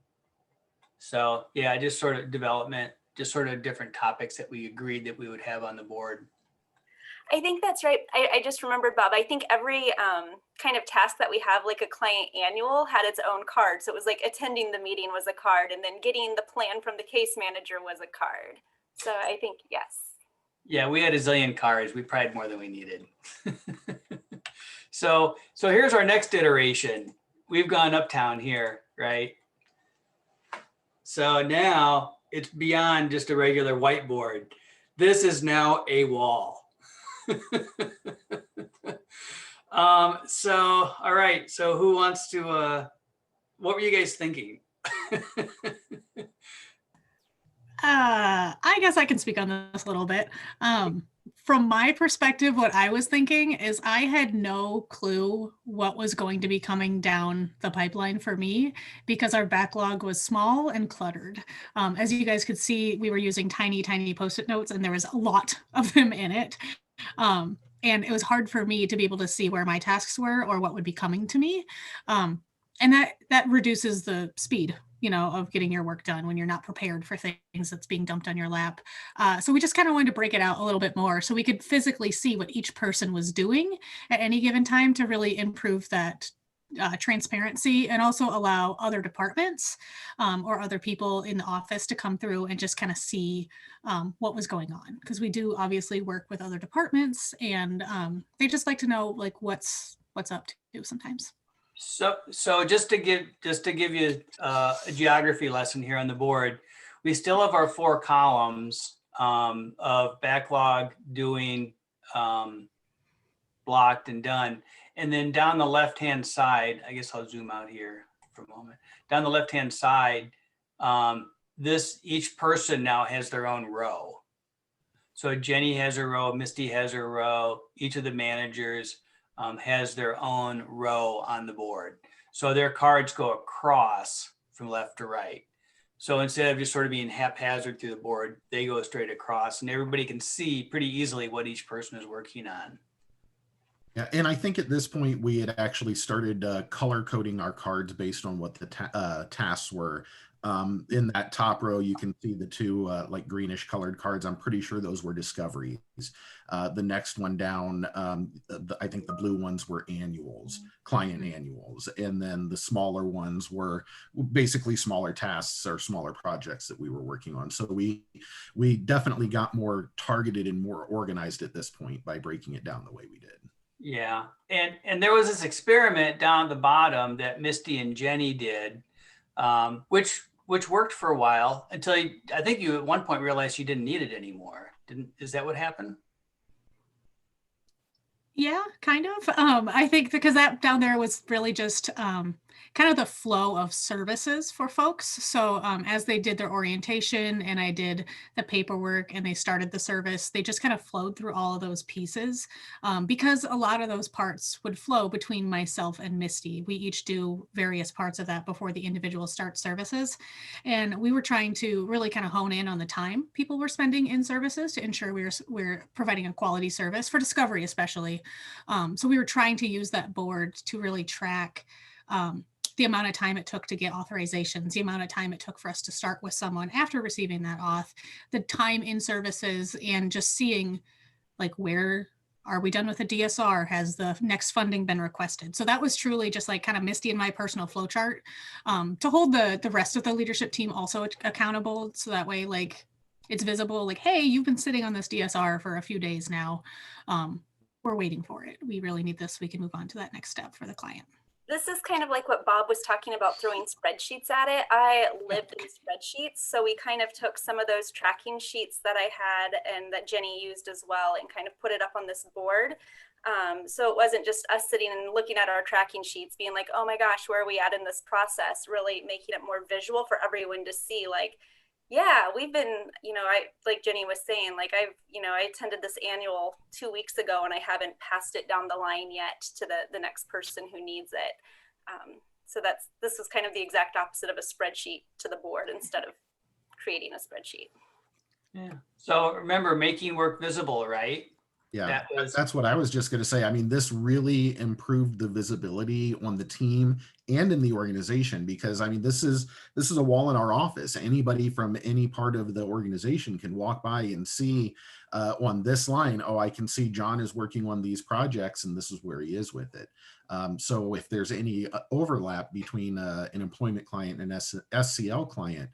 So yeah, just sort of development, just sort of different topics that we agreed that we would have on the board. I think that's right. I just remembered, Bob, I think every kind of task that we have, like a client annual, had its own card. So it was like attending the meeting was a card, and then getting the plan from the case manager was a card. So I think, yes. Yeah, we had a zillion cards. We probably had more than we needed. So here's our next iteration. We've gone uptown here, right? So now it's beyond just a regular whiteboard. This is now a wall. All right. So who wants to, what were you guys thinking? I guess I can speak on this a little bit. From my perspective, what I was thinking is I had no clue what was going to be coming down the pipeline for me because our backlog was small and cluttered. As you guys could see, we were using tiny Post-it notes, and there was a lot of them in it. And it was hard for me to be able to see where my tasks were or what would be coming to me. And that reduces the speed, you know, of getting your work done when you're not prepared for things that's being dumped on your lap. So we just kind of wanted to break it out a little bit more so we could physically see what each person was doing at any given time to really improve that transparency, and also allow other departments or other people in the office to come through and just kind of see what was going on, because we do obviously work with other departments, and they just like to know like what's up to sometimes. So just to give you a geography lesson here on the board, we still have our 4 columns of backlog, doing, blocked, and done. And then down the left-hand side, I guess I'll zoom out here for a moment. Down the left-hand side, each person now has their own row. So Jenny has a row, Misty has her row, each of the managers has their own row on the board. So their cards go across from left to right. So instead of just sort of being haphazard through the board, they go straight across, and everybody can see pretty easily what each person is working on. Yeah, and I think at this point we had actually started color coding our cards based on what the tasks were. In that top row, you can see the 2 like greenish colored cards. I'm pretty sure those were discoveries. The next one down, I think the blue ones were annuals, client annuals. And then the smaller ones were basically smaller tasks or smaller projects that we were working on. So we definitely got more targeted and more organized at this point by breaking it down the way we did. Yeah, and there was this experiment down at the bottom that Misty and Jenny did, which worked for a while until I think you at one point realized you didn't need it anymore. Is that what happened? Yeah, kind of. I think because that down there was really just kind of the flow of services for folks. So as they did their orientation and I did the paperwork and they started the service, they just kind of flowed through all of those pieces because a lot of those parts would flow between myself and Misty. We each do various parts of that before the individual start services. And we were trying to really kind of hone in on the time people were spending in services to ensure we're providing a quality service for discovery, especially. So we were trying to use that board to really track the amount of time it took to get authorizations, the amount of time it took for us to start with someone after receiving that auth, the time in services, and just seeing like where are we done with the DSR? Has the next funding been requested? So that was truly just like kind of Misty and my personal flow chart to hold the rest of the leadership team also accountable. So that way, like it's visible, like, hey, you've been sitting on this DSR for a few days now. We're waiting for it. We really need this. We can move on to that next step for the client. This is kind of like what Bob was talking about, throwing spreadsheets at it. I lived in spreadsheets, so we kind of took some of those tracking sheets that I had and that Jenny used as well and kind of put it up on this board. So it wasn't just us sitting and looking at our tracking sheets being like, oh my gosh, where are we at in this process? Really making it more visual for everyone to see, like, yeah, we've been, like Jenny was saying, like I attended this annual 2 weeks ago and I haven't passed it down the line yet to the next person who needs it. So this was kind of the exact opposite of a spreadsheet to the board instead of creating a spreadsheet. Yeah. So remember, making work visible, right? Yeah, that's what I was just going to say. I mean, this really improved the visibility on the team and in the organization, because I mean, this is a wall in our office. Anybody from any part of the organization can walk by and see on this line, oh, I can see John is working on these projects and this is where he is with it. So if there's any overlap between an employment client and an SCL client,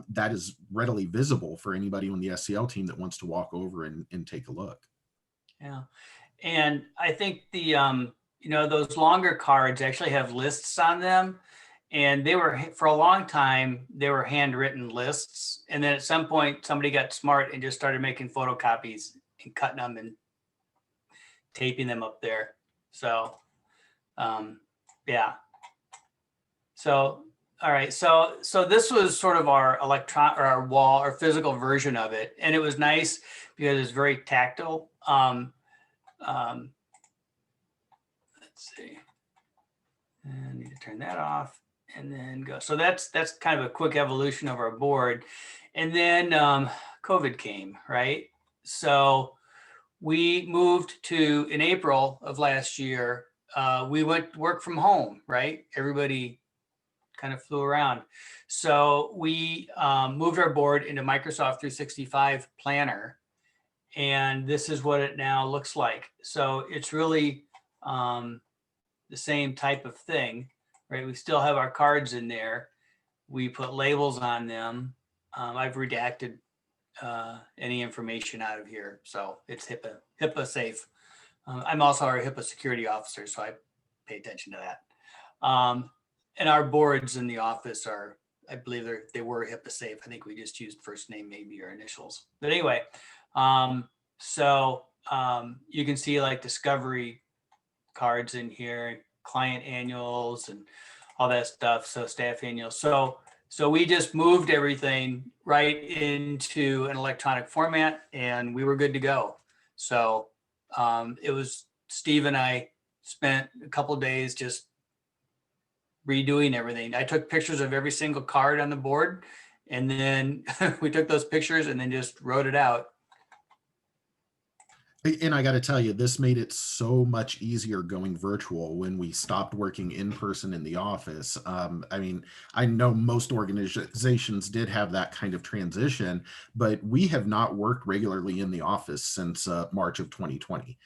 that is readily visible for anybody on the SCL team that wants to walk over and take a look. Yeah. And I think the, those longer cards actually have lists on them. And they were, for a long time, they were handwritten lists. And then at some point, somebody got smart and just started making photocopies and cutting them and taping them up there. So, yeah. So, all right. So this was sort of our our wall, our physical version of it. And it was nice because it's very tactile. Let's see. I need to turn that off and then go. So that's kind of a quick evolution of our board. And then COVID came, right? So we moved to, in April of last year, we went work from home, right? Everybody kind of flew around. So we moved our board into Microsoft 365 Planner. And this is what it now looks like. So it's really the same type of thing, right? We still have our cards in there. We put labels on them. I've redacted any information out of here. So it's HIPAA safe. I'm also our HIPAA security officer, so I pay attention to that. And our boards in the office are, I believe they were HIPAA safe. I think we just used first name, maybe, or initials. But anyway, so you can see like discovery cards in here, client annuals and all that stuff. So staff annuals. So we just moved everything right into an electronic format and we were good to go. So it was Steve and I spent a couple of days just redoing everything. I took pictures of every single card on the board and then we took those pictures and then just wrote it out. And I got to tell you, this made it so much easier going virtual when we stopped working in person in the office. I mean, I know most organizations did have that kind of transition, but we have not worked regularly in the office since March of 2020.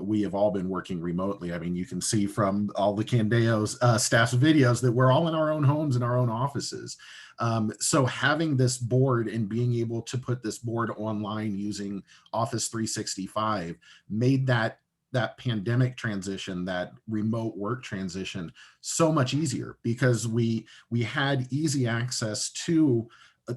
We have all been working remotely. I mean, you can see from all the Candeo's staff's videos that we're all in our own homes and our own offices. So having this board and being able to put this board online using Office 365 made that pandemic transition, that remote work transition, so much easier because we had easy access to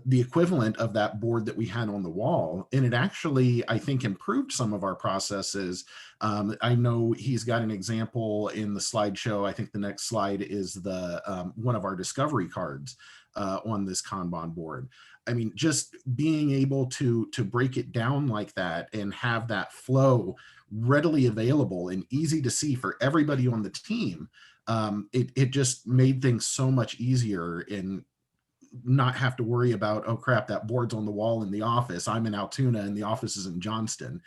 the equivalent of that board that we had on the wall. And it actually, I think, improved some of our processes. I know he's got an example in the slideshow. I think the next slide is the one of our discovery cards on this Kanban board. I mean, just being able to break it down like that and have that flow readily available and easy to see for everybody on the team, it just made things so much easier and not have to worry about, oh crap, that board's on the wall in the office. I'm in Altoona and the office is in Johnston.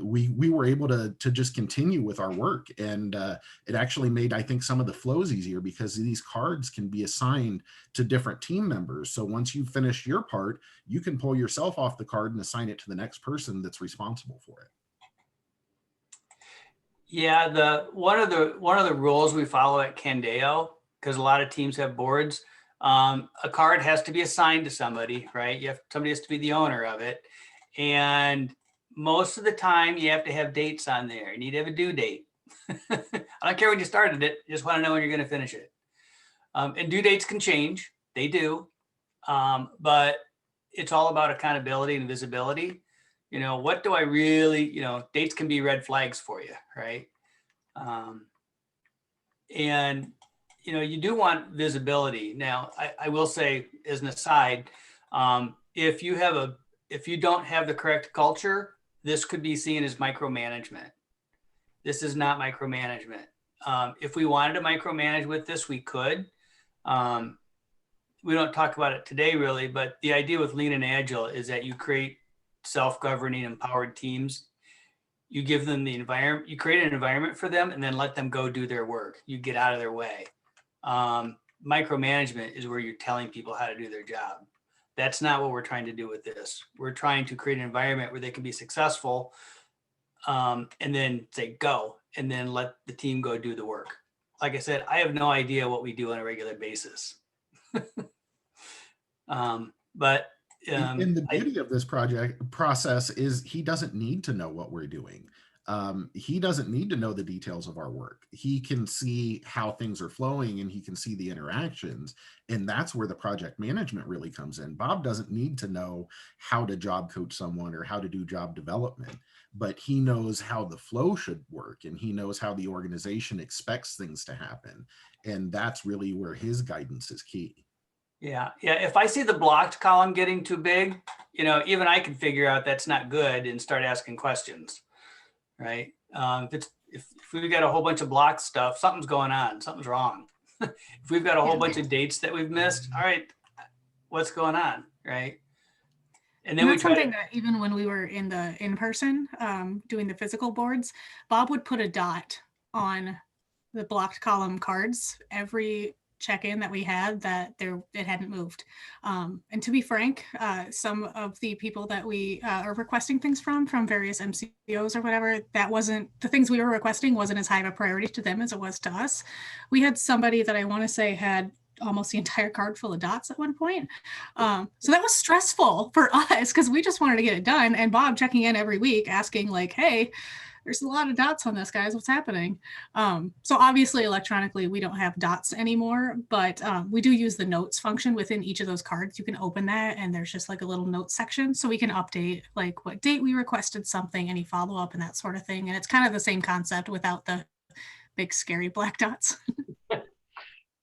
We were able to just continue with our work, and it actually made, I think, some of the flows easier because these cards can be assigned to different team members. So once you finish your part, you can pull yourself off the card and assign it to the next person that's responsible for it. Yeah, one of the rules we follow at Candeo, because a lot of teams have boards, a card has to be assigned to somebody, right? Somebody has to be the owner of it, and most of the time you have to have dates on there. You need to have a due date. I don't care when you started it, just want to know when you're going to finish it. And due dates can change, they do, but it's all about accountability and visibility. You know, what do I really, dates can be red flags for you, right? And, you do want visibility. Now, I will say as an aside, if you don't have the correct culture, this could be seen as micromanagement. This is not micromanagement. If we wanted to micromanage with this, we could. We don't talk about it today really, but the idea with Lean and Agile is that you create self-governing, empowered teams. You give them the environment, you create an environment for them and then let them go do their work. You get out of their way. Micromanagement is where you're telling people how to do their job. That's not what we're trying to do with this. We're trying to create an environment where they can be successful, and then say go, and then let the team go do the work. Like I said, I have no idea what we do on a regular basis. But and the beauty of this process is he doesn't need to know what we're doing. He doesn't need to know the details of our work. He can see how things are flowing and he can see the interactions. And that's where the project management really comes in. Bob doesn't need to know how to job coach someone or how to do job development, but he knows how the flow should work and he knows how the organization expects things to happen. And that's really where his guidance is key. Yeah. If I see the blocked column getting too big, even I can figure out that's not good and start asking questions, right? If we've got a whole bunch of blocked stuff, something's going on, something's wrong. If we've got a whole bunch of dates that we've missed, all right, what's going on, right? And then that's something that even when we were in person doing the physical boards, Bob would put a dot on the blocked column cards every check-in that we had that it hadn't moved. And to be frank, some of the people that we are requesting things from various MCOs or whatever, that wasn't, the things we were requesting wasn't as high of a priority to them as it was to us. We had somebody that I want to say had almost the entire card full of dots at one point. So that was stressful for us because we just wanted to get it done. And Bob checking in every week asking like, hey, there's a lot of dots on this, guys. What's happening? So obviously electronically, we don't have dots anymore, but we do use the notes function within each of those cards. You can open that and there's just like a little notes section. So we can update like what date we requested something, any follow-up and that sort of thing. And it's kind of the same concept without the big scary black dots.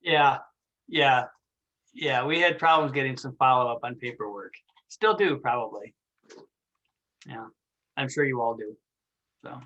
Yeah. We had problems getting some follow-up on paperwork. Still do probably. Yeah, I'm sure you all do. So.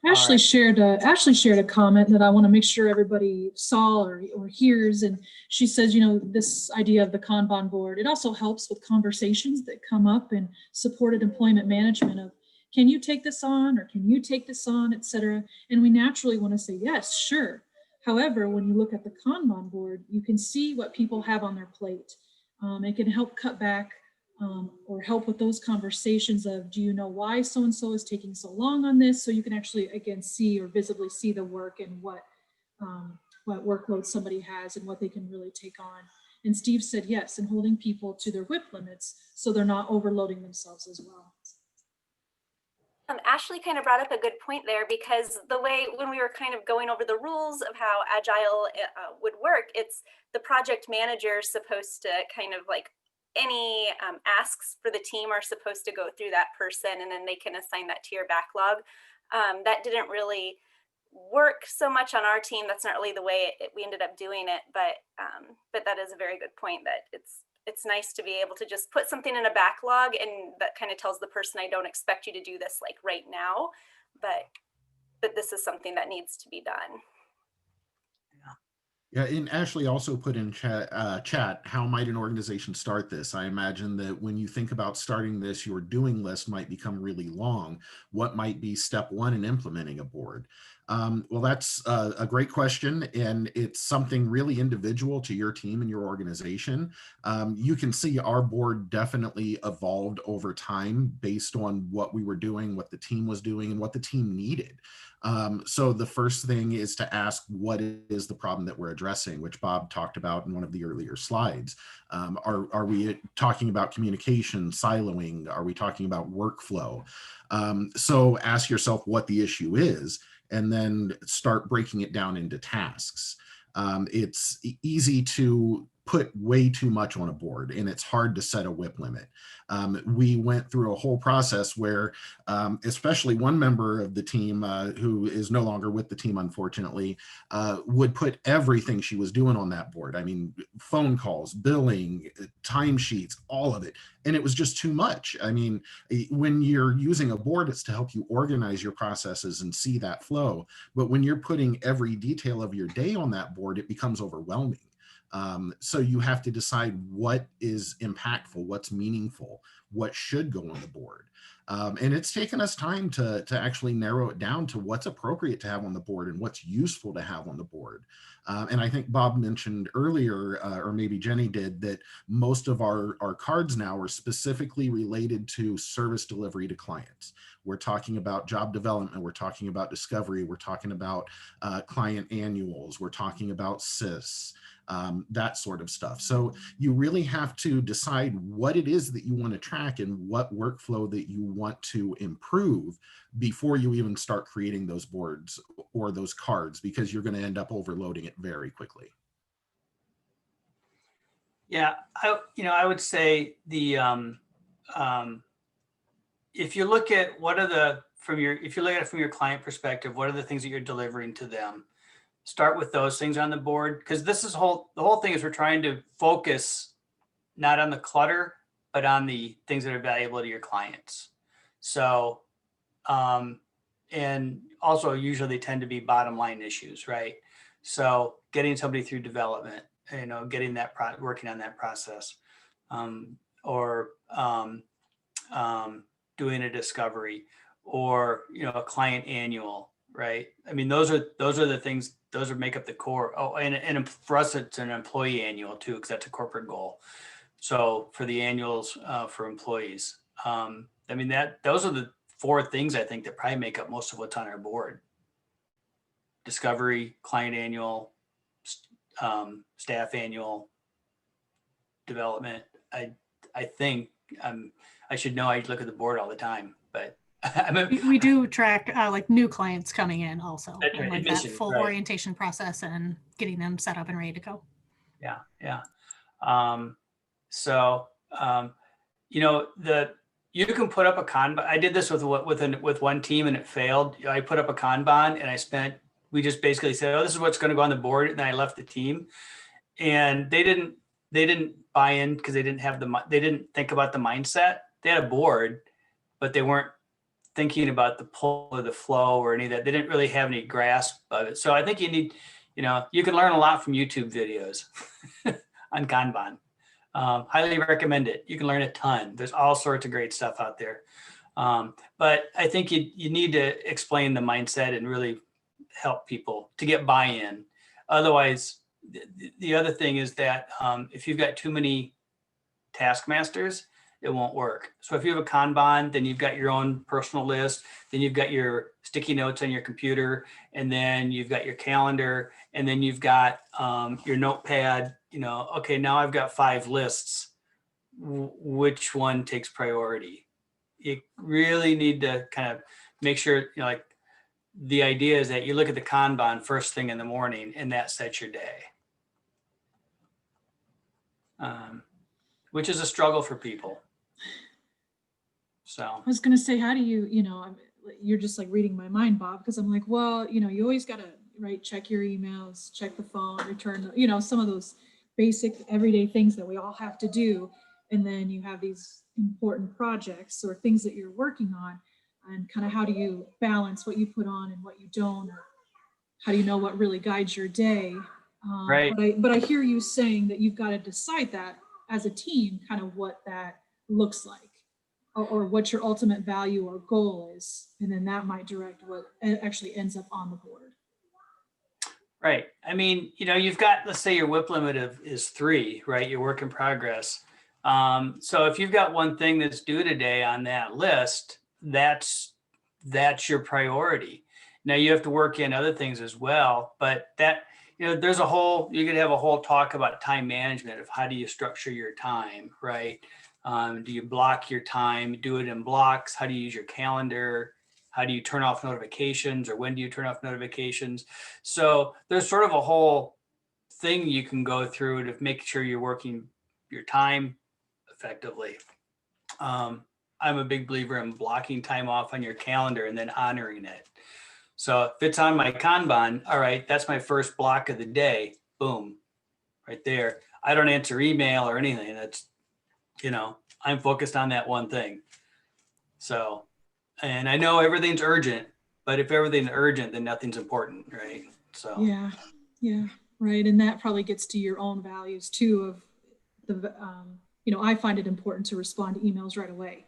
Ashley shared a comment that I want to make sure everybody saw or hears. And she says, this idea of the Kanban board, it also helps with conversations that come up in supported employment management of, can you take this on or can you take this on, et cetera. And we naturally want to say, yes, sure. However, when you look at the Kanban board, you can see what people have on their plate. It can help cut back or help with those conversations of, do you know why so-and-so is taking so long on this? So you can actually, again, see or visibly see the work and what workload somebody has and what they can really take on. And Steve said yes, and holding people to their WIP limits so they're not overloading themselves as well. Ashley kind of brought up a good point there, because the way when we were kind of going over the rules of how Agile would work, it's the project manager is supposed to kind of like any asks for the team are supposed to go through that person, and then they can assign that to your backlog. That didn't really work so much on our team. That's not really the way we ended up doing it, but that is a very good point, that it's nice to be able to just put something in a backlog, and that kind of tells the person, I don't expect you to do this like right now, but this is something that needs to be done. Yeah, and Ashley also put in chat, how might an organization start this? I imagine that when you think about starting this, your doing list might become really long. What might be step one in implementing a board? Well, that's a great question, and it's something really individual to your team and your organization. You can see our board definitely evolved over time based on what we were doing, what the team was doing, and what the team needed. So the first thing is to ask, what is the problem that we're addressing, which Bob talked about in one of the earlier slides. Are we talking about communication, siloing? Are we talking about workflow? So ask yourself what the issue is, and then start breaking it down into tasks. It's easy to put way too much on a board, and it's hard to set a WIP limit. We went through a whole process where, especially one member of the team who is no longer with the team, unfortunately, would put everything she was doing on that board. I mean, phone calls, billing, timesheets, all of it. And it was just too much. I mean, when you're using a board, it's to help you organize your processes and see that flow. But when you're putting every detail of your day on that board, it becomes overwhelming. So you have to decide what is impactful, what's meaningful, what should go on the board. And it's taken us time to actually narrow it down to what's appropriate to have on the board and what's useful to have on the board. And I think Bob mentioned earlier, or maybe Jenny did, that most of our cards now are specifically related to service delivery to clients. We're talking about job development, we're talking about discovery, we're talking about client annuals, we're talking about SIS. That sort of stuff. So you really have to decide what it is that you want to track and what workflow that you want to improve before you even start creating those boards or those cards, because you're going to end up overloading it very quickly. Yeah, I would say the if you look at what are the if you look at it from your client perspective, what are the things that you're delivering to them? Start with those things on the board, because this is the whole thing is we're trying to focus not on the clutter, but on the things that are valuable to your clients. So, and also usually they tend to be bottom line issues, right? So getting somebody through development, getting that working on that process, or doing a discovery, or a client annual, right? I mean, those are the things. Those make up the core. Oh, and for us, it's an employee annual too, because that's a corporate goal. So for the annuals for employees, I mean, those are the 4 things I think that probably make up most of what's on our board: discovery, client annual, staff annual, development. I think I should know. I look at the board all the time, but we do track like new clients coming in also, That's right, and like admission, that full right. orientation process and getting them set up and ready to go. Yeah. So you can put up a Kanban. I did this with one team and it failed. I put up a Kanban and we just basically said, oh, this is what's going to go on the board, and then I left the team, and they didn't buy in because they didn't think about the mindset. They had a board, but they weren't thinking about the pull or the flow or any of that. They didn't really have any grasp of it. So I think you need, you can learn a lot from YouTube videos on Kanban. Highly recommend it. You can learn a ton. There's all sorts of great stuff out there. But I think you need to explain the mindset and really help people to get buy-in. Otherwise, the other thing is that if you've got too many taskmasters, it won't work. So if you have a Kanban, then you've got your own personal list, then you've got your sticky notes on your computer, and then you've got your calendar, and then you've got your notepad. Okay, now I've got 5 lists. Which one takes priority? you really need to kind of make sure, like the idea is that you look at the Kanban first thing in the morning and that sets your day. Which is a struggle for people. So I was going to say, how do you, you're just like reading my mind, Bob, because I'm like, well, you always got to, right, check your emails, check the phone, return, some of those basic everyday things that we all have to do. And then you have these important projects or things that you're working on, and kind of how do you balance what you put on and what you don't, or how do you know what really guides your day? Right. But I hear you saying that you've got to decide that as a team, kind of what that looks like, or what your ultimate value or goal is. And then that might direct what actually ends up on the board. Right. I mean, you've got, let's say your WIP limit is 3, right? Your work in progress. So if you've got one thing that's due today on that list, that's your priority. Now you have to work in other things as well, but that, there's you could have a whole talk about time management of how do you structure your time, right? Do you block your time, do it in blocks? How do you use your calendar? How do you turn off notifications, or when do you turn off notifications? So there's sort of a whole thing you can go through to make sure you're working your time effectively. I'm a big believer in blocking time off on your calendar and then honoring it. So if it's on my Kanban, all right, that's my first block of the day. Boom, right there. I don't answer email or anything. That's, I'm focused on that one thing. So, and I know everything's urgent, but if everything's urgent, then nothing's important, right? So yeah, right. And that probably gets to your own values too. Of the, I find it important to respond to emails right away,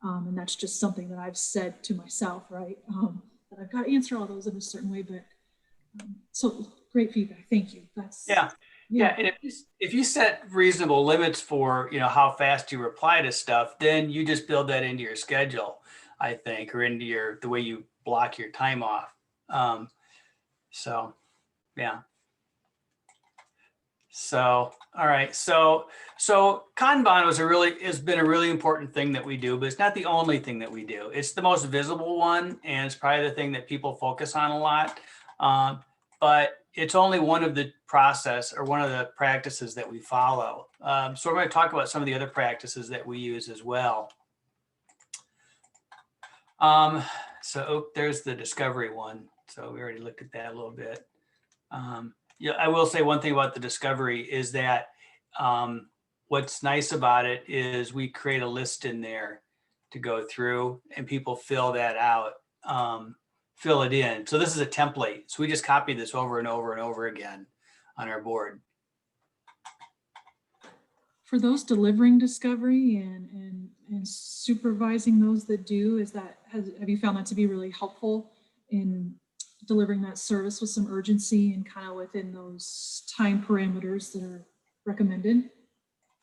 and that's just something that I've said to myself, right? That I've got to answer all those in a certain way. But so great feedback. Thank you. That's yeah. And if you set reasonable limits for how fast you reply to stuff, then you just build that into your schedule, I think, or into the way you block your time off. So yeah. So all right. So Kanban has been a really important thing that we do, but it's not the only thing that we do. It's the most visible one, and it's probably the thing that people focus on a lot. But it's only one of the one of the practices that we follow. So we're going to talk about some of the other practices that we use as well. There's the discovery one. So we already looked at that a little bit. I will say one thing about the discovery is that what's nice about it is we create a list in there to go through, and people fill that out, fill it in. So this is a template. So we just copy this over and over and over again on our board. For those delivering discovery and supervising those that do, have you found that to be really helpful in delivering that service with some urgency and kind of within those time parameters that are recommended?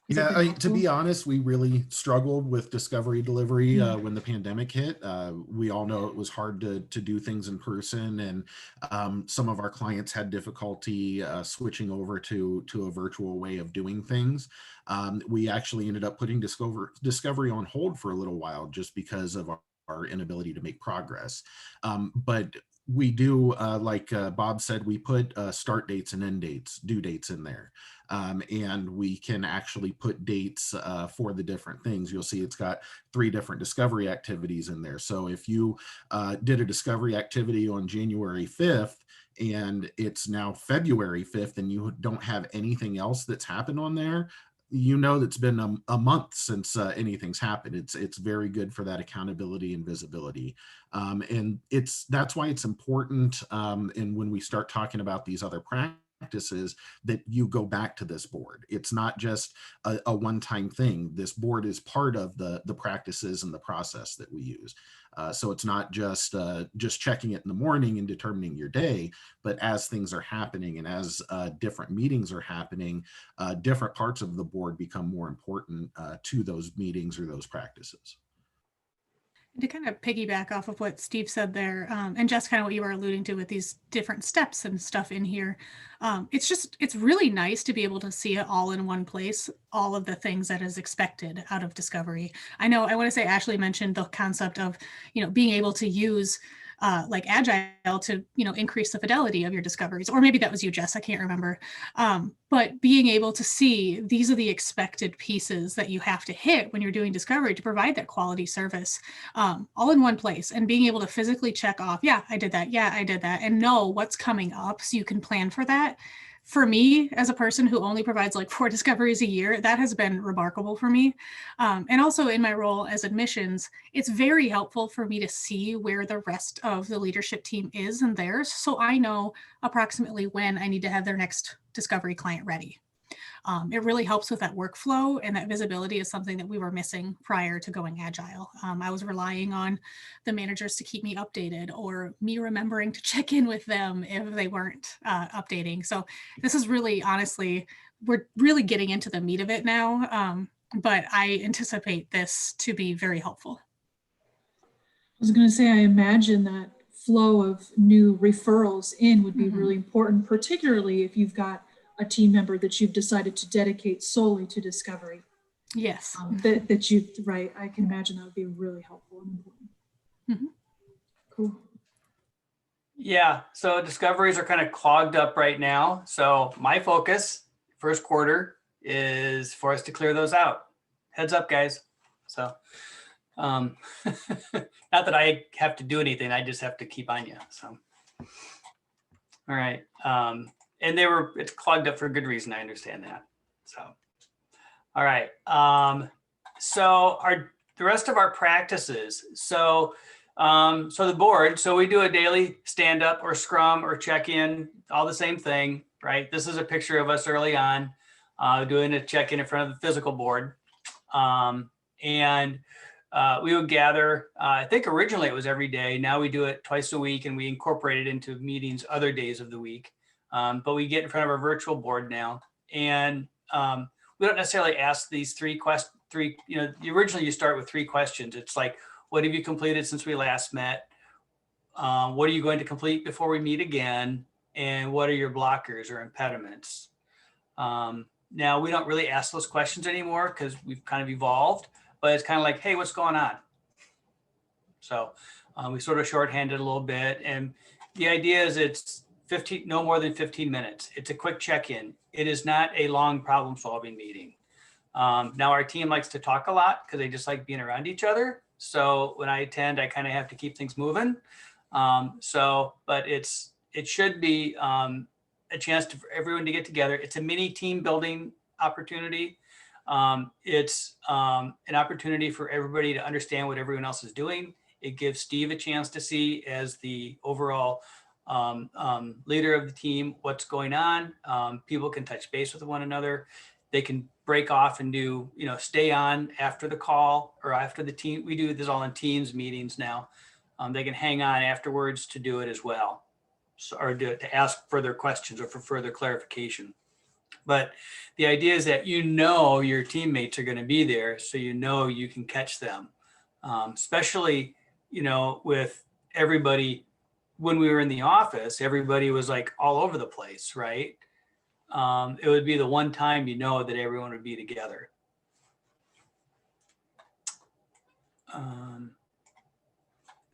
Yeah, to be honest, we really struggled with discovery delivery when the pandemic hit. We all know it was hard to do things in person, and some of our clients had difficulty switching over to a virtual way of doing things. We actually ended up putting discovery on hold for a little while just because of our inability to make progress. But we do, like Bob said, we put start dates and end dates, due dates in there. And we can actually put dates for the different things. You'll see it's got 3 different discovery activities in there. So if you did a discovery activity on January 5th, and it's now February 5th, and you don't have anything else that's happened on there, it's been a month since anything's happened. It's very good for that accountability and visibility. And that's why it's important. And when we start talking about these other practices, that you go back to this board. It's not just a one-time thing. This board is part of the practices and the process that we use. So it's not just checking it in the morning and determining your day, but as things are happening and as different meetings are happening, different parts of the board become more important to those meetings or those practices. To kind of piggyback off of what Steve said there, and just kind of what you were alluding to with these different steps and stuff in here, it's really nice to be able to see it all in one place, all of the things that is expected out of discovery. I know, I want to say Ashley mentioned the concept of, being able to use like Agile to, increase the fidelity of your discoveries, or maybe that was you, Jess, I can't remember. But being able to see these are the expected pieces that you have to hit when you're doing discovery to provide that quality service, all in one place, and being able to physically check off, yeah, I did that. Yeah, I did that. And know what's coming up so you can plan for that. For me, as a person who only provides like 4 discoveries a year, that has been remarkable for me. And also in my role as admissions, it's very helpful for me to see where the rest of the leadership team is and theirs, so I know approximately when I need to have their next discovery client ready. It really helps with that workflow, and that visibility is something that we were missing prior to going Agile. I was relying on the managers to keep me updated, or me remembering to check in with them if they weren't updating. So this is really, honestly, we're really getting into the meat of it now, but I anticipate this to be very helpful. I was going to say, I imagine that flow of new referrals in would be really important, particularly if you've got a team member that you've decided to dedicate solely to discovery. Yes. That you, right, I can imagine that would be really helpful and important. Cool. Yeah, so discoveries are kind of clogged up right now. So my focus, first quarter, is for us to clear those out. Heads up, guys. So not that I have to do anything, I just have to keep on you. So, all right. And it's clogged up for good reason. I understand that. So, all right. So the rest of our practices. So the board, so we do a daily stand up or scrum or check-in, all the same thing, right? This is a picture of us early on doing a check-in in front of the physical board. And we would gather, I think originally it was every day. Now we do it twice a week, and we incorporate it into meetings other days of the week. But we get in front of our virtual board now, and we don't necessarily ask these three, originally you start with 3 questions. It's like, what have you completed since we last met? What are you going to complete before we meet again? And what are your blockers or impediments? Now we don't really ask those questions anymore because we've kind of evolved, but it's kind of like, hey, what's going on? So we sort of shorthanded a little bit, and the idea is it's no more than 15 minutes. It's a quick check-in. It is not a long problem-solving meeting. Now our team likes to talk a lot because they just like being around each other. So when I attend, I kind of have to keep things moving. But it should be a chance for everyone to get together. It's a mini team building opportunity. It's an opportunity for everybody to understand what everyone else is doing. It gives Steve a chance to see, as the overall leader of the team, what's going on. People can touch base with one another. They can break off and do, stay on after the call or after the team. We do this all in Teams meetings now. They can hang on afterwards to do it as well, or to ask further questions or for further clarification. But the idea is that your teammates are going to be there, so you can catch them, especially with everybody. When we were in the office, everybody was like all over the place, right? It would be the one time that everyone would be together.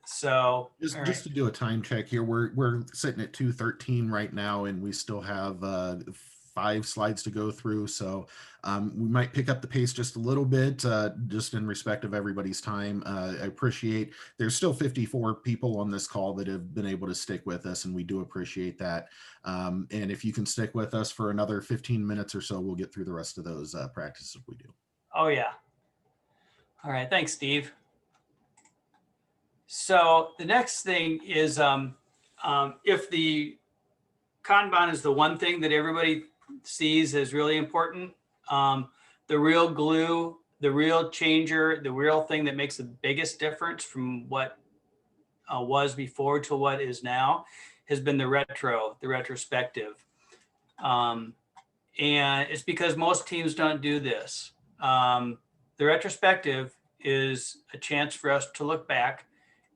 So just to do a time check here, we're sitting at 2:13 right now, and we still have 5 slides to go through. So we might pick up the pace just a little bit, just in respect of everybody's time. I appreciate there's still 54 people on this call that have been able to stick with us, and we do appreciate that. And if you can stick with us for another 15 minutes or so, we'll get through the rest of those practices we do. Oh, yeah. All right. Thanks, Steve. So the next thing is if the Kanban is the one thing that everybody sees as really important, the real glue, the real changer, the real thing that makes the biggest difference from what was before to what is now has been the retrospective. And it's because most teams don't do this. The retrospective is a chance for us to look back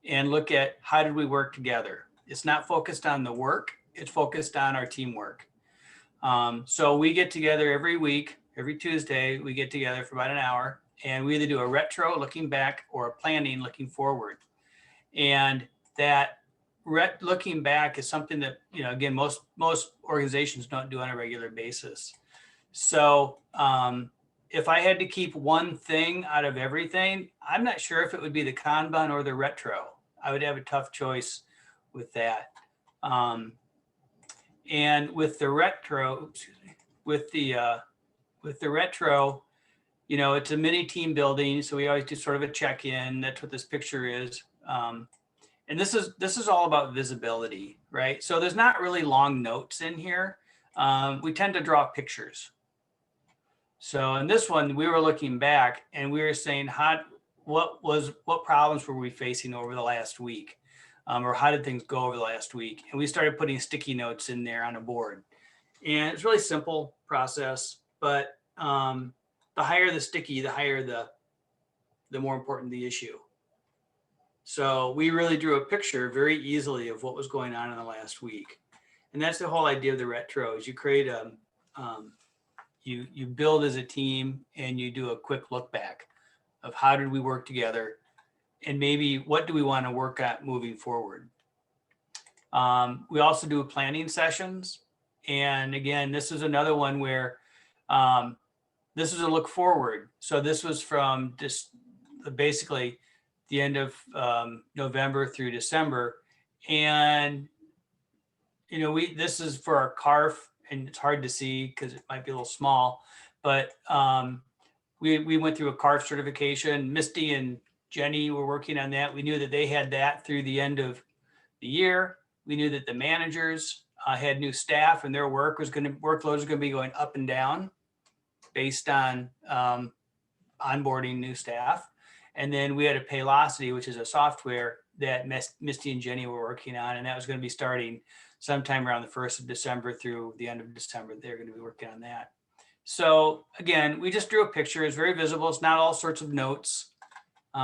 and look at how did we work together. It's not focused on the work, it's focused on our teamwork. So we get together every week, every Tuesday, we get together for about an hour, and we either do a retro looking back or a planning looking forward. And that looking back is something that, you know, again, most organizations don't do on a regular basis. So if I had to keep one thing out of everything, I'm not sure if it would be the Kanban or the retro. I would have a tough choice with that. And with the retro, with the retro, you know, it's a mini team building. So we always do sort of a check-in. That's what this picture is. And this is all about visibility, right? So there's not really long notes in here. We tend to draw pictures. So in this one, we were looking back and we were saying, what problems were we facing over the last week? Or how did things go over the last week? And we started putting sticky notes in there on a board. And it's a really simple process, but the higher the sticky, the higher the more important the issue. So we really drew a picture very easily of what was going on in the last week. And that's the whole idea of the retro, is you create you build as a team and you do a quick look back of how did we work together and maybe what do we want to work at moving forward. We also do planning sessions. And again, this is another one where this is a look forward. So this was from just basically the end of November through December. And, you know, this is for our CARF, and it's hard to see because it might be a little small, but we went through a CARF certification. Misty and Jenny were working on that. We knew that they had that through the end of the year. We knew that the managers had new staff and their workload was going to be going up and down based on onboarding new staff. And then we had a Paylocity, which is a software that Misty and Jenny were working on, and that was going to be starting sometime around the 1st of December through the end of December. They're going to be working on that. So again, we just drew a picture. It's very visible. It's not all sorts of notes.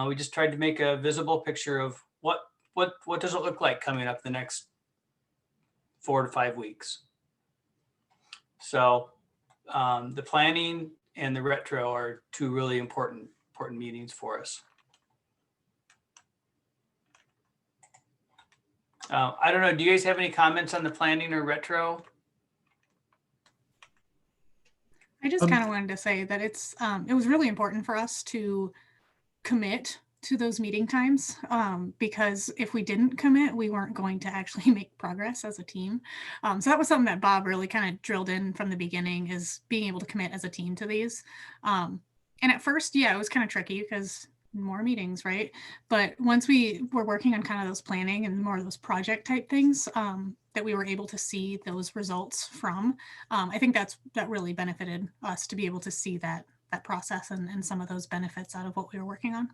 We just tried to make a visible picture of what does it look like coming up the next 4 to 5 weeks. So the planning and the retro are two really important meetings for us. I don't know. Do you guys have any comments on the planning or retro? I just kind of wanted to say that it was really important for us to commit to those meeting times, because if we didn't commit, we weren't going to actually make progress as a team. So that was something that Bob really kind of drilled in from the beginning, is being able to commit as a team to these. And at first, yeah, it was kind of tricky because more meetings, right? But once we were working on kind of those planning and more of those project type things, that we were able to see those results from, I think that really benefited us to be able to see that process and some of those benefits out of what we were working on.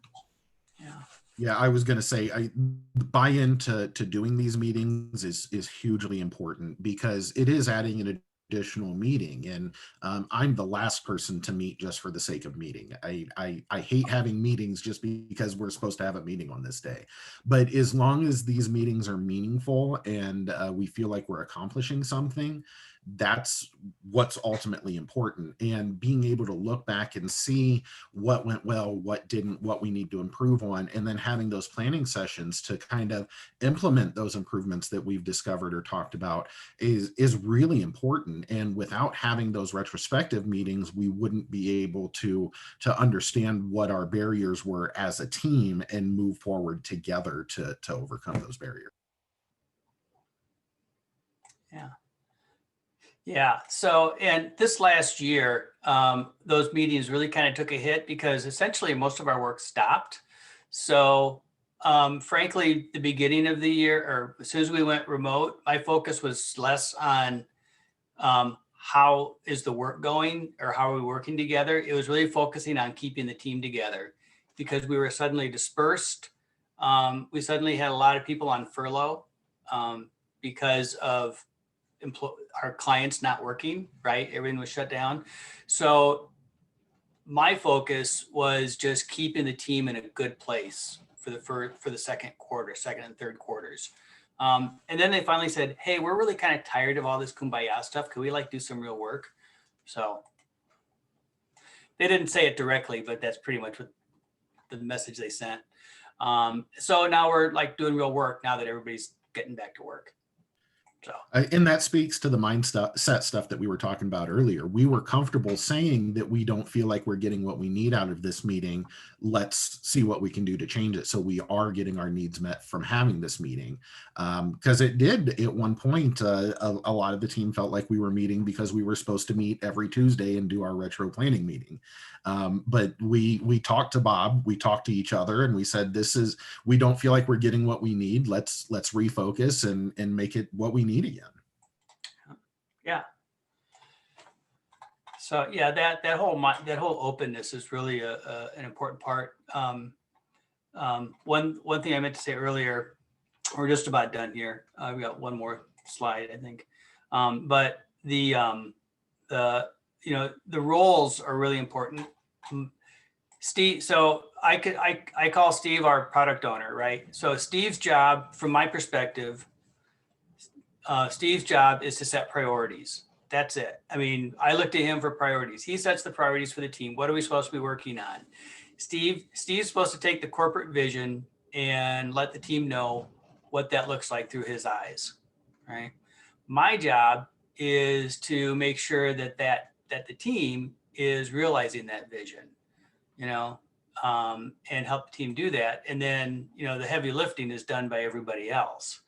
Yeah, I was going to say, the buy-in to doing these meetings is hugely important, because it is adding an additional meeting, and I'm the last person to meet just for the sake of meeting. I hate having meetings just because we're supposed to have a meeting on this day. But as long as these meetings are meaningful and we feel like we're accomplishing something, that's what's ultimately important. And being able to look back and see what went well, what didn't, what we need to improve on, and then having those planning sessions to kind of implement those improvements that we've discovered or talked about is really important. And without having those retrospective meetings, we wouldn't be able to understand what our barriers were as a team and move forward together to overcome those barriers. Yeah. So, and this last year, those meetings really kind of took a hit because essentially most of our work stopped. So, frankly, the beginning of the year, or as soon as we went remote, my focus was less on how is the work going or how are we working together. It was really focusing on keeping the team together because we were suddenly dispersed. We suddenly had a lot of people on furlough because of our clients not working, right? Everything was shut down. So my focus was just keeping the team in a good place for the second and third quarters. And then they finally said, hey, we're really kind of tired of all this kumbaya stuff. Could we like do some real work? So they didn't say it directly, but that's pretty much what the message they sent. So now we're like doing real work now that everybody's getting back to work. So, and that speaks to the mindset stuff that we were talking about earlier. We were comfortable saying that we don't feel like we're getting what we need out of this meeting. Let's see what we can do to change it so we are getting our needs met from having this meeting. Because it did at one point, a lot of the team felt like we were meeting because we were supposed to meet every Tuesday and do our retro planning meeting. But we talked to Bob, we talked to each other, and we said, we don't feel like we're getting what we need. Let's refocus and make it what we need again. Yeah. So yeah, that whole openness is really an important part. One thing I meant to say earlier, we're just about done here. We got one more slide, I think. But the roles are really important. Steve, so I call Steve our product owner, right? So Steve's job, from my perspective, Steve's job is to set priorities. That's it. I mean, I look to him for priorities. He sets the priorities for the team. What are we supposed to be working on? Steve's supposed to take the corporate vision and let the team know what that looks like through his eyes, right? My job is to make sure that the team is realizing that vision, and help the team do that. And then, the heavy lifting is done by everybody else.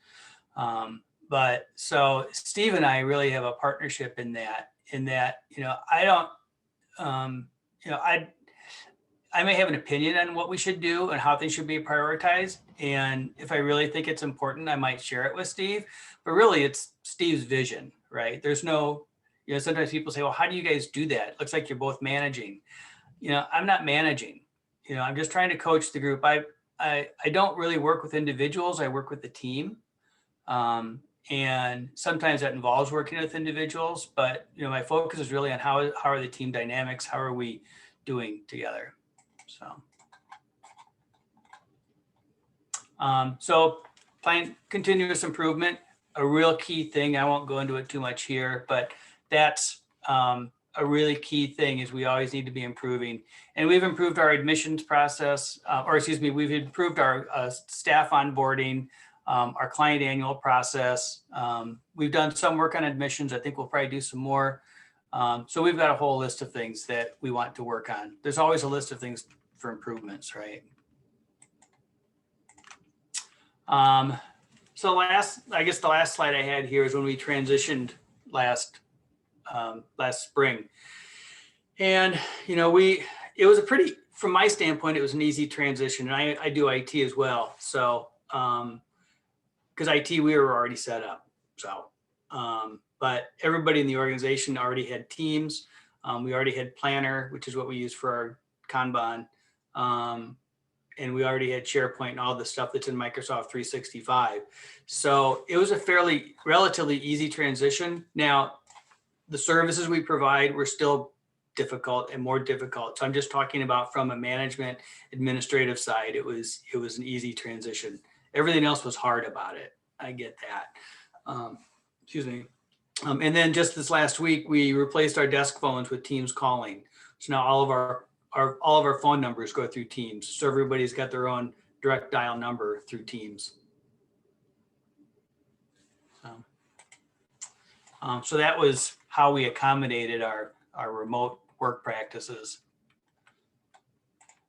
But so Steve and I really have a partnership in that, I don't, I may have an opinion on what we should do and how things should be prioritized. And if I really think it's important, I might share it with Steve, but really it's Steve's vision, right? There's no, sometimes people say, well, how do you guys do that? It looks like you're both managing. I'm not managing, I'm just trying to coach the group. I don't really work with individuals. I work with the team. And sometimes that involves working with individuals, but my focus is really on how are the team dynamics? How are we doing together? So plan continuous improvement, a real key thing. I won't go into it too much here, but that's a really key thing is we always need to be improving. And we've improved our admissions process, we've improved our staff onboarding, our client annual process. We've done some work on admissions. I think we'll probably do some more. So we've got a whole list of things that we want to work on. There's always a list of things for improvements, right? So I guess the last slide I had here is when we transitioned last spring. And, it was from my standpoint, it was an easy transition. And I do IT as well. So, because IT, we were already set up. So, but everybody in the organization already had teams. We already had Planner, which is what we use for our Kanban. And we already had SharePoint and all the stuff that's in Microsoft 365. So it was a relatively easy transition. Now, the services we provide were still difficult and more difficult. So I'm just talking about from a management administrative side, it was an easy transition. Everything else was hard about it. I get that. Excuse me. And then just this last week, we replaced our desk phones with Teams calling. So now all of our phone numbers go through Teams. So everybody's got their own direct dial number through Teams. So that was how we accommodated our remote work practices.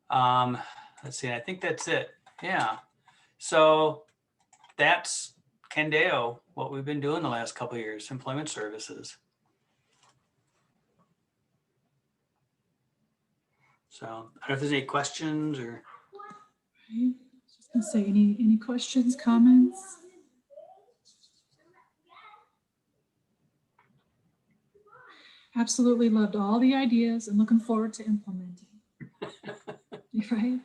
Let's see, I think that's it. Yeah. So that's Candeo, what we've been doing the last couple of years, employment services. So I don't know if there's any questions or. Right. Just gonna say any questions, comments? Absolutely loved all the ideas and looking forward to implementing. Right?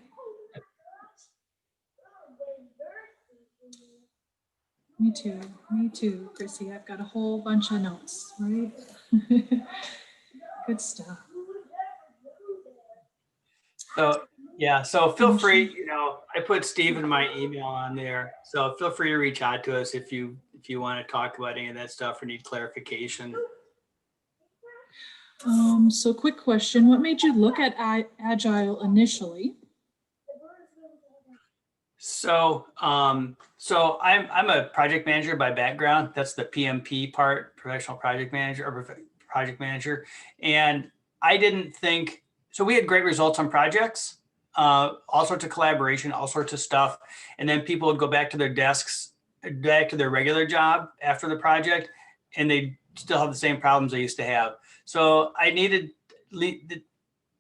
Me too, Chrissy. I've got a whole bunch of notes, right? Good stuff. So, yeah, so feel free, I put Steve in my email on there. So feel free to reach out to us if you want to talk about any of that stuff or need clarification. So quick question, what made you look at Agile initially? So, so I'm a project manager by background. That's the PMP part, professional project manager or project manager. And I didn't think, so we had great results on projects, all sorts of collaboration, all sorts of stuff. And then people would go back to their desks, back to their regular job after the project, and they still have the same problems they used to have. So I needed, the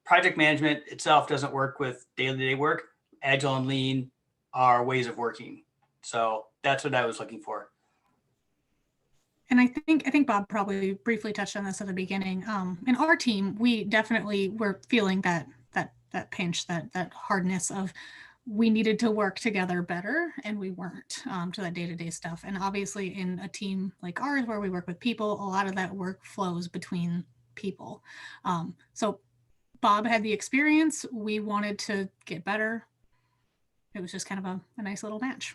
project management itself doesn't work with day-to-day work. Agile and Lean are ways of working. So that's what I was looking for. And I think Bob probably briefly touched on this at the beginning. In our team, we definitely were feeling that pinch, that hardness of we needed to work together better, and we weren't to that day-to-day stuff. And obviously, in a team like ours, where we work with people, a lot of that work flows between people. So Bob had the experience. We wanted to get better. It was just kind of a nice little match.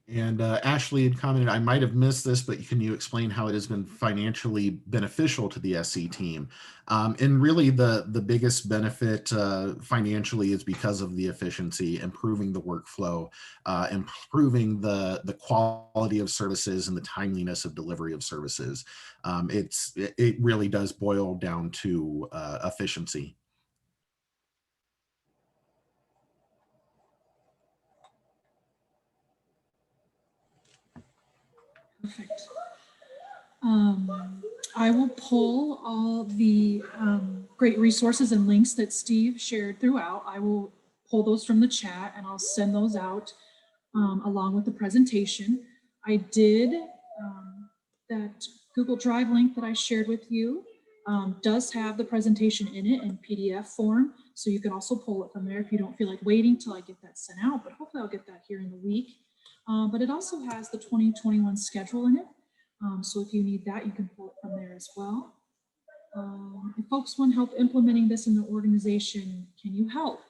And Ashley had commented, I might have missed this, but can you explain how it has been financially beneficial to the SC team? And really the biggest benefit financially is because of the efficiency, improving the workflow, improving the quality of services and the timeliness of delivery of services. It really does boil down to efficiency. Perfect. I will pull all the great resources and links that Steve shared throughout. I will pull those from the chat and I'll send those out along with the presentation. I did that Google Drive link that I shared with you does have the presentation in it in PDF form. So you can also pull it from there if you don't feel like waiting till I get that sent out, but hopefully I'll get that here in the week. But it also has the 2021 schedule in it. So if you need that, you can pull it from there as well. If folks want help implementing this in the organization, can you help?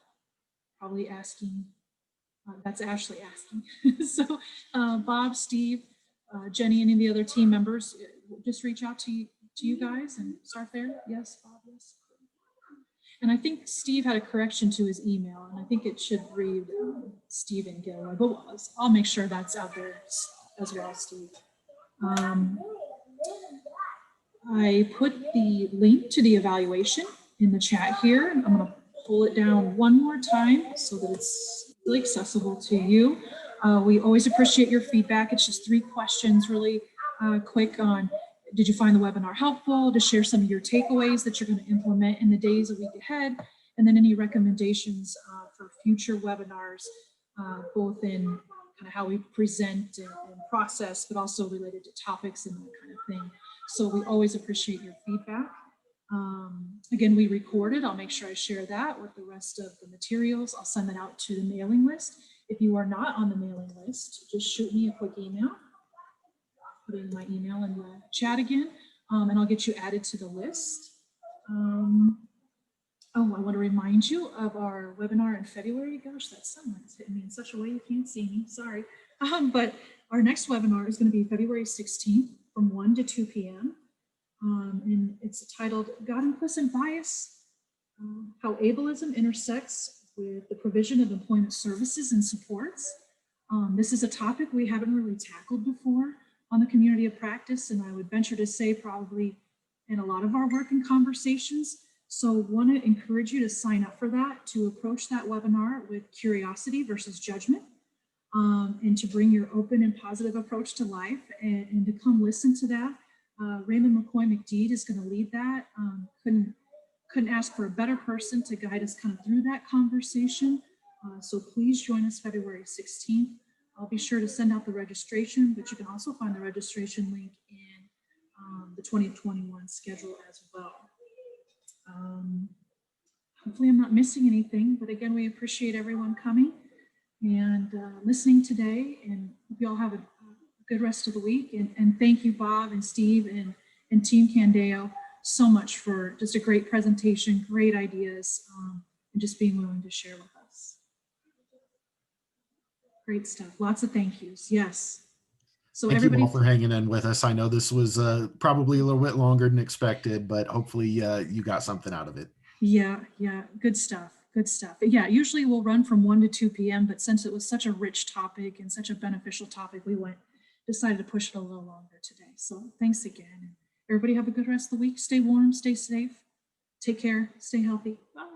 Probably asking, that's Ashley asking. So Bob, Steve, Jenny, any of the other team members, just reach out to you guys and start there. Yes, Bob, yes. And I think Steve had a correction to his email, and I think it should read Stephen Gilroy, but I'll make sure that's out there as well, Steve. I put the link to the evaluation in the chat here. I'm going to pull it down one more time so that it's really accessible to you. We always appreciate your feedback. It's just 3 questions really quick on, did you find the webinar helpful? To share some of your takeaways that you're going to implement in the days a week ahead, and then any recommendations for future webinars, both in kind of how we present and process, but also related to topics and that kind of thing. So we always appreciate your feedback. Again, we recorded. I'll make sure I share that with the rest of the materials. I'll send that out to the mailing list. If you are not on the mailing list, just shoot me a quick email. Put in my email in the chat again, and I'll get you added to the list. Oh, I want to remind you of our webinar in February. Gosh, that sunlight's hitting me in such a way you can't see me, sorry. But our next webinar is going to be February 16th from 1 to 2 p.m. And it's titled God, Implicit Bias, How Ableism Intersects with the Provision of Employment Services and Supports. This is a topic we haven't really tackled before on the community of practice, and I would venture to say probably in a lot of our work and conversations. So want to encourage you to sign up for that, to approach that webinar with curiosity versus judgment, and to bring your open and positive approach to life, and to come listen to that. Raymond McCoy McDeed is going to lead that. Couldn't ask for a better person to guide us kind of through that conversation. So please join us February 16th. I'll be sure to send out the registration, but you can also find the registration link in the 2021 schedule as well. Hopefully I'm not missing anything, but again, we appreciate everyone coming and listening today, and hope you all have a good rest of the week. And thank you, Bob and Steve and Team Candeo, so much for just a great presentation, great ideas, and just being willing to share with us. Great stuff. Lots of thank yous. Yes. So Thank you everybody, all for hanging in with us. I know this was probably a little bit longer than expected, but hopefully you got something out of it. yeah, good stuff. Good stuff. Yeah, usually we'll run from 1 to 2 p.m., but since it was such a rich topic and such a beneficial topic, we decided to push it a little longer today. So thanks again. Everybody have a good rest of the week. Stay warm, stay safe. Take care, stay healthy. Bye.